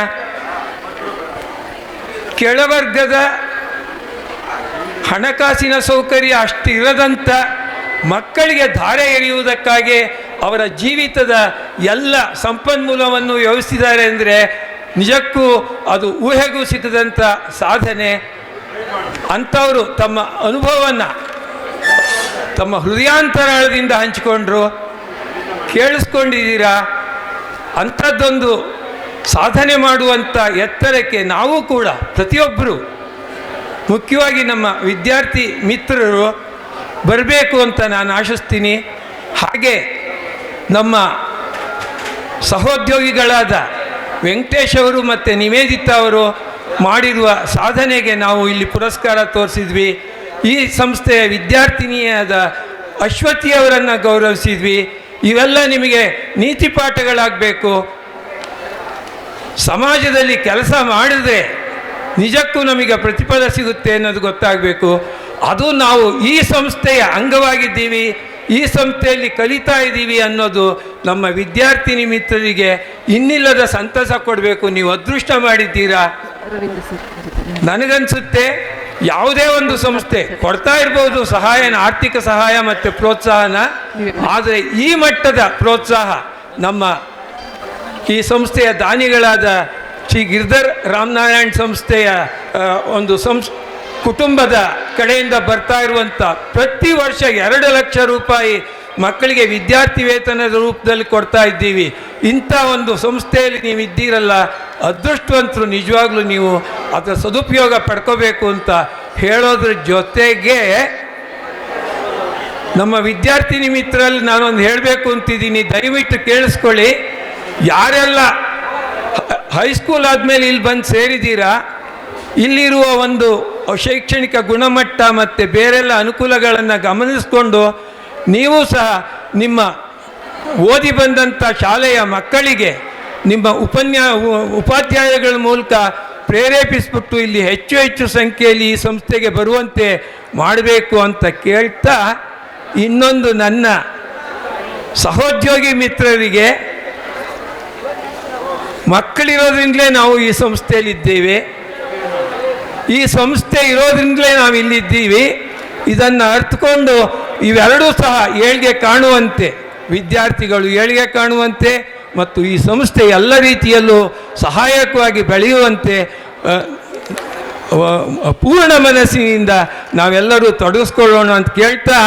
Speaker 10: ಕೆಳವರ್ಗದ ಹಣಕಾಸಿನ ಸೌಕರ್ಯ ಅಷ್ಟಿರದಂಥ ಮಕ್ಕಳಿಗೆ ಧಾರೆ ಎರೆಯುವುದಕ್ಕಾಗಿ ಅವರ ಜೀವಿತದ ಎಲ್ಲ ಸಂಪನ್ಮೂಲವನ್ನು ವ್ಯವಹರಿಸಿದ್ದಾರೆ ಅಂದರೆ ನಿಜಕ್ಕೂ ಅದು ಊಹೆಗೂ ಸಿಕ್ಕದಂಥ ಸಾಧನೆ. ಅಂಥವರು ತಮ್ಮ ಅನುಭವವನ್ನು ತಮ್ಮ ಹೃದಯಾಂತರಾಳದಿಂದ ಹಂಚಿಕೊಂಡ್ರು. ಕೇಳಿಸ್ಕೊಂಡಿದ್ದೀರಾ? ಅಂಥದ್ದೊಂದು ಸಾಧನೆ ಮಾಡುವಂಥ ಎತ್ತರಕ್ಕೆ ನಾವು ಕೂಡ ಪ್ರತಿಯೊಬ್ಬರು, ಮುಖ್ಯವಾಗಿ ನಮ್ಮ ವಿದ್ಯಾರ್ಥಿ ಮಿತ್ರರು ಬರಬೇಕು ಅಂತ ನಾನು ಆಶಿಸ್ತೀನಿ. ಹಾಗೆ ನಮ್ಮ ಸಹೋದ್ಯೋಗಿಗಳಾದ ವೆಂಕಟೇಶ್ ಅವರು ಮತ್ತು ನಿವೇದಿತಾ ಅವರು ಮಾಡಿರುವ ಸಾಧನೆಗೆ ನಾವು ಇಲ್ಲಿ ಪುರಸ್ಕಾರ ತೋರಿಸಿದ್ವಿ. ಈ ಸಂಸ್ಥೆಯ ವಿದ್ಯಾರ್ಥಿನಿಯಾದ ಅಶ್ವತಿಯವರನ್ನು ಗೌರವಿಸಿದ್ವಿ. ಇವೆಲ್ಲ ನಿಮಗೆ ನೀತಿ ಪಾಠಗಳಾಗಬೇಕು. ಸಮಾಜದಲ್ಲಿ ಕೆಲಸ ಮಾಡಿದ್ರೆ ನಿಜಕ್ಕೂ ನಮಗೆ ಪ್ರತಿಫಲ ಸಿಗುತ್ತೆ ಅನ್ನೋದು ಗೊತ್ತಾಗಬೇಕು. ಅದು ನಾವು ಈ ಸಂಸ್ಥೆಯ ಅಂಗವಾಗಿದ್ದೀವಿ, ಈ ಸಂಸ್ಥೆಯಲ್ಲಿ ಕಲಿತಾ ಇದ್ದೀವಿ ಅನ್ನೋದು ನಮ್ಮ ವಿದ್ಯಾರ್ಥಿನಿ ಮಿತ್ರರಿಗೆ ಇನ್ನಿಲ್ಲದ ಸಂತಸ ಕೊಡಬೇಕು. ನೀವು ಅದೃಷ್ಟ ಮಾಡಿದ್ದೀರಾ. ನನಗನ್ಸುತ್ತೆ ಯಾವುದೇ ಒಂದು ಸಂಸ್ಥೆ ಕೊಡ್ತಾ ಇರ್ಬೋದು ಸಹಾಯನ, ಆರ್ಥಿಕ ಸಹಾಯ ಮತ್ತು ಪ್ರೋತ್ಸಾಹನ, ಆದರೆ ಈ ಮಟ್ಟದ ಪ್ರೋತ್ಸಾಹ ನಮ್ಮ ಈ ಸಂಸ್ಥೆಯ ದಾನಿಗಳಾದ ಶ್ರೀ ಗಿರಿಧರ್ ರಾಮನಾರಾಯಣ್ ಸಂಸ್ಥೆಯ ಒಂದು ಕುಟುಂಬದ ಕಡೆಯಿಂದ ಬರ್ತಾ ಇರುವಂಥ ಪ್ರತಿ ವರ್ಷ 2 ಲಕ್ಷ ರೂಪಾಯಿ ಮಕ್ಕಳಿಗೆ ವಿದ್ಯಾರ್ಥಿ ವೇತನದ ರೂಪದಲ್ಲಿ ಕೊಡ್ತಾ ಇದ್ದೀವಿ. ಇಂಥ ಒಂದು ಸಂಸ್ಥೆಯಲ್ಲಿ ನೀವು ಇದ್ದೀರಲ್ಲ, ಅದೃಷ್ಟವಂತರು. ನಿಜವಾಗ್ಲೂ ನೀವು ಅದರ ಸದುಪಯೋಗ ಪಡ್ಕೋಬೇಕು ಅಂತ ಹೇಳೋದ್ರ ಜೊತೆಗೆ ನಮ್ಮ ವಿದ್ಯಾರ್ಥಿನಿ ಮಿತ್ರರಲ್ಲಿ ನಾನೊಂದು ಹೇಳಬೇಕು ಅಂತಿದ್ದೀನಿ, ದಯವಿಟ್ಟು ಕೇಳಿಸ್ಕೊಳ್ಳಿ. ಯಾರೆಲ್ಲ ಹೈಸ್ಕೂಲ್ ಆದಮೇಲೆ ಇಲ್ಲಿ ಬಂದು ಸೇರಿದ್ದೀರಾ, ಇಲ್ಲಿರುವ ಒಂದು ಶೈಕ್ಷಣಿಕ ಗುಣಮಟ್ಟ ಮತ್ತು ಬೇರೆಲ್ಲ ಅನುಕೂಲಗಳನ್ನು ಗಮನಿಸಿಕೊಂಡು ನೀವು ಸಹ ನಿಮ್ಮ ಓದಿ ಬಂದಂಥ ಶಾಲೆಯ ಮಕ್ಕಳಿಗೆ ನಿಮ್ಮ ಉಪಾಧ್ಯಾಯಗಳ ಮೂಲಕ ಪ್ರೇರೇಪಿಸ್ಬಿಟ್ಟು ಇಲ್ಲಿ ಹೆಚ್ಚು ಹೆಚ್ಚು ಸಂಖ್ಯೆಯಲ್ಲಿ ಈ ಸಂಸ್ಥೆಗೆ ಬರುವಂತೆ ಮಾಡಬೇಕು ಅಂತ ಕೇಳ್ತಾ, ಇನ್ನೊಂದು ನನ್ನ ಸಹೋದ್ಯೋಗಿ ಮಿತ್ರರಿಗೆ, ಮಕ್ಕಳಿರೋದ್ರಿಂದಲೇ ನಾವು ಈ ಸಂಸ್ಥೆಯಲ್ಲಿದ್ದೇವೆ, ಈ ಸಂಸ್ಥೆ ಇರೋದ್ರಿಂದಲೇ ನಾವು ಇಲ್ಲಿದ್ದೀವಿ. ಇದನ್ನು ಅರ್ಥಕೊಂಡು ಇವೆರಡೂ ಸಹ ಏಳ್ಗೆ ಕಾಣುವಂತೆ, ವಿದ್ಯಾರ್ಥಿಗಳು ಏಳ್ಗೆ ಕಾಣುವಂತೆ ಮತ್ತು ಈ ಸಂಸ್ಥೆ ಎಲ್ಲ ರೀತಿಯಲ್ಲೂ ಸಹಾಯಕವಾಗಿ ಬೆಳೆಯುವಂತೆ ಪೂರ್ಣ ಮನಸ್ಸಿನಿಂದ ನಾವೆಲ್ಲರೂ ತೊಡಗಿಸ್ಕೊಳ್ಳೋಣ ಅಂತ ಕೇಳ್ತಾ,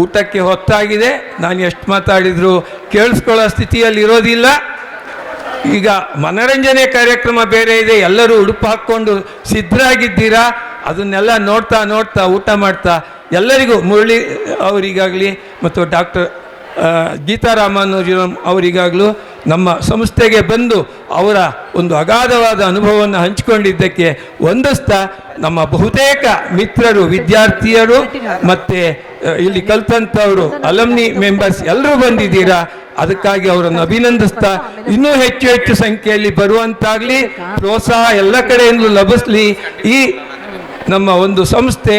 Speaker 10: ಊಟಕ್ಕೆ ಹೊತ್ತಾಗಿದೆ. ನಾನು ಎಷ್ಟು ಮಾತಾಡಿದರೂ ಕೇಳಿಸ್ಕೊಳ್ಳೋ ಸ್ಥಿತಿಯಲ್ಲಿ ಇರೋದಿಲ್ಲ. ಈಗ ಮನರಂಜನೆ ಕಾರ್ಯಕ್ರಮ ಬೇರೆ ಇದೆ, ಎಲ್ಲರೂ ಉಡುಪು ಹಾಕ್ಕೊಂಡು ಸಿದ್ಧರಾಗಿದ್ದೀರಾ. ಅದನ್ನೆಲ್ಲ ನೋಡ್ತಾ ನೋಡ್ತಾ ಊಟ ಮಾಡ್ತಾ ಎಲ್ಲರಿಗೂ, ಮುರಳಿ ಅವರಿಗಾಗಲಿ ಮತ್ತು ಡಾಕ್ಟರ್ ಗೀತಾ ರಾಮಾನುಜಂ ಅವರಿಗಾಗಲೂ ನಮ್ಮ ಸಂಸ್ಥೆಗೆ ಬಂದು ಅವರ ಒಂದು ಅಗಾಧವಾದ ಅನುಭವವನ್ನು ಹಂಚಿಕೊಂಡಿದ್ದಕ್ಕೆ ವಂದಿಸ್ತಾ, ನಮ್ಮ ಬಹುತೇಕ ಮಿತ್ರರು, ವಿದ್ಯಾರ್ಥಿಯರು ಮತ್ತು ಇಲ್ಲಿ ಕಲ್ತಂಥವರು, ಅಲಮ್ನಿ ಮೆಂಬರ್ಸ್ ಎಲ್ಲರೂ ಬಂದಿದ್ದೀರಾ. ಅದಕ್ಕಾಗಿ ಅವರನ್ನು ಅಭಿನಂದಿಸ್ತಾ, ಇನ್ನೂ ಹೆಚ್ಚು ಹೆಚ್ಚು ಸಂಖ್ಯೆಯಲ್ಲಿ ಬರುವಂತಾಗಲಿ, ಪ್ರೋತ್ಸಾಹ ಎಲ್ಲ ಕಡೆಯಿಂದಲೂ ಲಭಿಸಲಿ. ಈ ನಮ್ಮ ಒಂದು ಸಂಸ್ಥೆ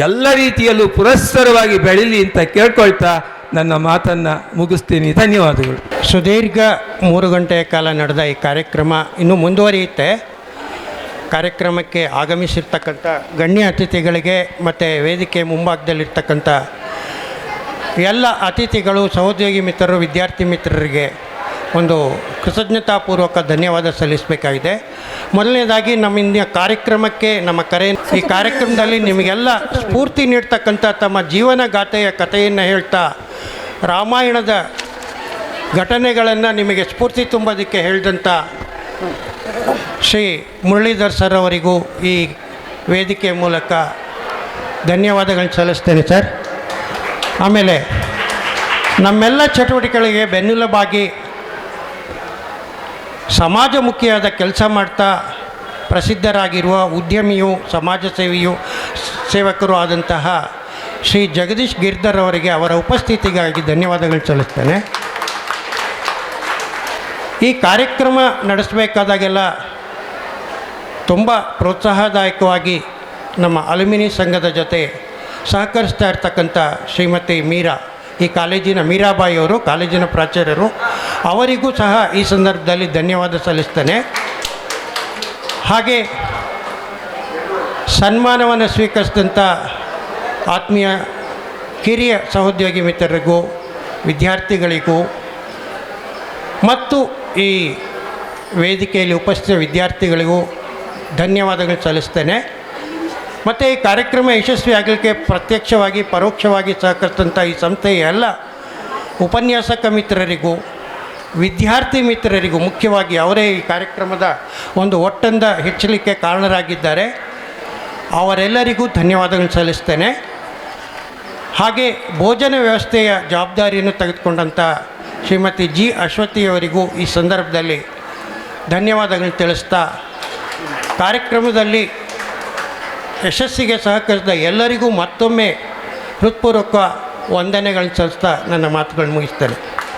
Speaker 10: ಎಲ್ಲ ರೀತಿಯಲ್ಲೂ ಪುರಸ್ಸರವಾಗಿ ಬೆಳೀಲಿ ಅಂತ ಕೇಳ್ಕೊಳ್ತಾ ನನ್ನ ಮಾತನ್ನು ಮುಗಿಸ್ತೀನಿ. ಧನ್ಯವಾದಗಳು.
Speaker 11: ಸುದೀರ್ಘ 3 ಗಂಟೆಯ ಕಾಲ ನಡೆದ ಈ ಕಾರ್ಯಕ್ರಮ ಇನ್ನೂ ಮುಂದುವರಿಯುತ್ತೆ. ಕಾರ್ಯಕ್ರಮಕ್ಕೆ ಆಗಮಿಸಿರ್ತಕ್ಕಂಥ ಗಣ್ಯ ಅತಿಥಿಗಳಿಗೆ ಮತ್ತು ವೇದಿಕೆ ಮುಂಭಾಗದಲ್ಲಿರ್ತಕ್ಕಂಥ ಎಲ್ಲ ಅತಿಥಿಗಳು, ಸಹೋದ್ಯೋಗಿ ಮಿತ್ರರು, ವಿದ್ಯಾರ್ಥಿ ಮಿತ್ರರಿಗೆ ಒಂದು ಕೃತಜ್ಞತಾಪೂರ್ವಕ ಧನ್ಯವಾದ ಸಲ್ಲಿಸಬೇಕಾಗಿದೆ. ಮೊದಲನೇದಾಗಿ ನಮ್ಮಿಂದ ಕಾರ್ಯಕ್ರಮಕ್ಕೆ ನಮ್ಮ ಕರೆ, ಈ ಕಾರ್ಯಕ್ರಮದಲ್ಲಿ ನಿಮಗೆಲ್ಲ ಸ್ಫೂರ್ತಿ ನೀಡ್ತಕ್ಕಂಥ ತಮ್ಮ ಜೀವನ ಗಾಥೆಯ ಕಥೆಯನ್ನು ಹೇಳ್ತಾ ರಾಮಾಯಣದ ಘಟನೆಗಳನ್ನು ನಿಮಗೆ ಸ್ಫೂರ್ತಿ ತುಂಬೋದಕ್ಕೆ ಹೇಳಿದಂಥ ಶ್ರೀ ಮುರಳೀಧರ್ ಸರ್ ಅವರಿಗೂ ಈ ವೇದಿಕೆ ಮೂಲಕ ಧನ್ಯವಾದಗಳನ್ನ ಸಲ್ಲಿಸ್ತೇನೆ ಸರ್. ಆಮೇಲೆ ನಮ್ಮೆಲ್ಲ ಚಟುವಟಿಕೆಗಳಿಗೆ ಬೆನ್ನೆಲುಬಾಗಿ ಸಮಾಜಮುಖಿಯಾದ ಕೆಲಸ ಮಾಡ್ತಾ ಪ್ರಸಿದ್ಧರಾಗಿರುವ ಉದ್ಯಮಿಯು ಸಮಾಜ ಸೇವಕರು ಆದಂತಹ ಶ್ರೀ ಜಗದೀಶ್ ಗಿರ್ಧರ್ ಅವರಿಗೆ ಅವರ ಉಪಸ್ಥಿತಿಗಾಗಿ ಧನ್ಯವಾದಗಳನ್ನು ಸಲ್ಲಿಸ್ತೇನೆ. ಈ ಕಾರ್ಯಕ್ರಮ ನಡೆಸಬೇಕಾದಾಗೆಲ್ಲ ತುಂಬ ಪ್ರೋತ್ಸಾಹದಾಯಕವಾಗಿ ನಮ್ಮ ಅಲ್ಯುಮಿನಿ ಸಂಘದ ಜೊತೆ ಸಹಕರಿಸ್ತಾ ಇರ್ತಕ್ಕಂಥ ಶ್ರೀಮತಿ ಮೀರಾ, ಈ ಕಾಲೇಜಿನ ಮೀರಾಬಾಯಿ ಅವರು, ಕಾಲೇಜಿನ ಪ್ರಾಚಾರ್ಯರು, ಅವರಿಗೂ ಸಹ ಈ ಸಂದರ್ಭದಲ್ಲಿ ಧನ್ಯವಾದ ಸಲ್ಲಿಸ್ತೇನೆ. ಹಾಗೆ ಸನ್ಮಾನವನ್ನು ಸ್ವೀಕರಿಸಿದಂಥ ಆತ್ಮೀಯ ಕಿರಿಯ ಸಹೋದ್ಯೋಗಿ ಮಿತ್ರರಿಗೂ, ವಿದ್ಯಾರ್ಥಿಗಳಿಗೂ ಮತ್ತು ಈ ವೇದಿಕೆಯಲ್ಲಿ ಉಪಸ್ಥಿತ ವಿದ್ಯಾರ್ಥಿಗಳಿಗೂ ಧನ್ಯವಾದಗಳು ಸಲ್ಲಿಸ್ತೇನೆ. ಮತ್ತು ಈ ಕಾರ್ಯಕ್ರಮ ಯಶಸ್ವಿ ಆಗಲಿಕ್ಕೆ ಪ್ರತ್ಯಕ್ಷವಾಗಿ ಪರೋಕ್ಷವಾಗಿ ಸಹಕರಿಸಿದಂಥ ಈ ಸಂಸ್ಥೆಯ ಎಲ್ಲ ಉಪನ್ಯಾಸಕ ಮಿತ್ರರಿಗೂ, ವಿದ್ಯಾರ್ಥಿ ಮಿತ್ರರಿಗೂ, ಮುಖ್ಯವಾಗಿ ಅವರೇ ಈ ಕಾರ್ಯಕ್ರಮದ ಒಂದು ಒಟ್ಟಂದ ಹೆಚ್ಚಲಿಕ್ಕೆ ಕಾರಣರಾಗಿದ್ದಾರೆ, ಅವರೆಲ್ಲರಿಗೂ ಧನ್ಯವಾದಗಳನ್ನು ಸಲ್ಲಿಸ್ತೇನೆ. ಹಾಗೆ ಭೋಜನ ವ್ಯವಸ್ಥೆಯ ಜವಾಬ್ದಾರಿಯನ್ನು ತೆಗೆದುಕೊಂಡಂಥ ಶ್ರೀಮತಿ ಜಿ ಅಶ್ವತಿಯವರಿಗೂ ಈ ಸಂದರ್ಭದಲ್ಲಿ ಧನ್ಯವಾದಗಳನ್ನು ತಿಳಿಸ್ತಾ, ಕಾರ್ಯಕ್ರಮದಲ್ಲಿ ಯಶಸ್ಸಿಗೆ ಸಹಕರಿಸಿದ ಎಲ್ಲರಿಗೂ ಮತ್ತೊಮ್ಮೆ ಹೃತ್ಪೂರ್ವಕ ವಂದನೆಗಳನ್ನು ಸಲ್ಲಿಸ್ತಾ ನನ್ನ ಮಾತುಗಳನ್ನು ಮುಗಿಸ್ತೇನೆ.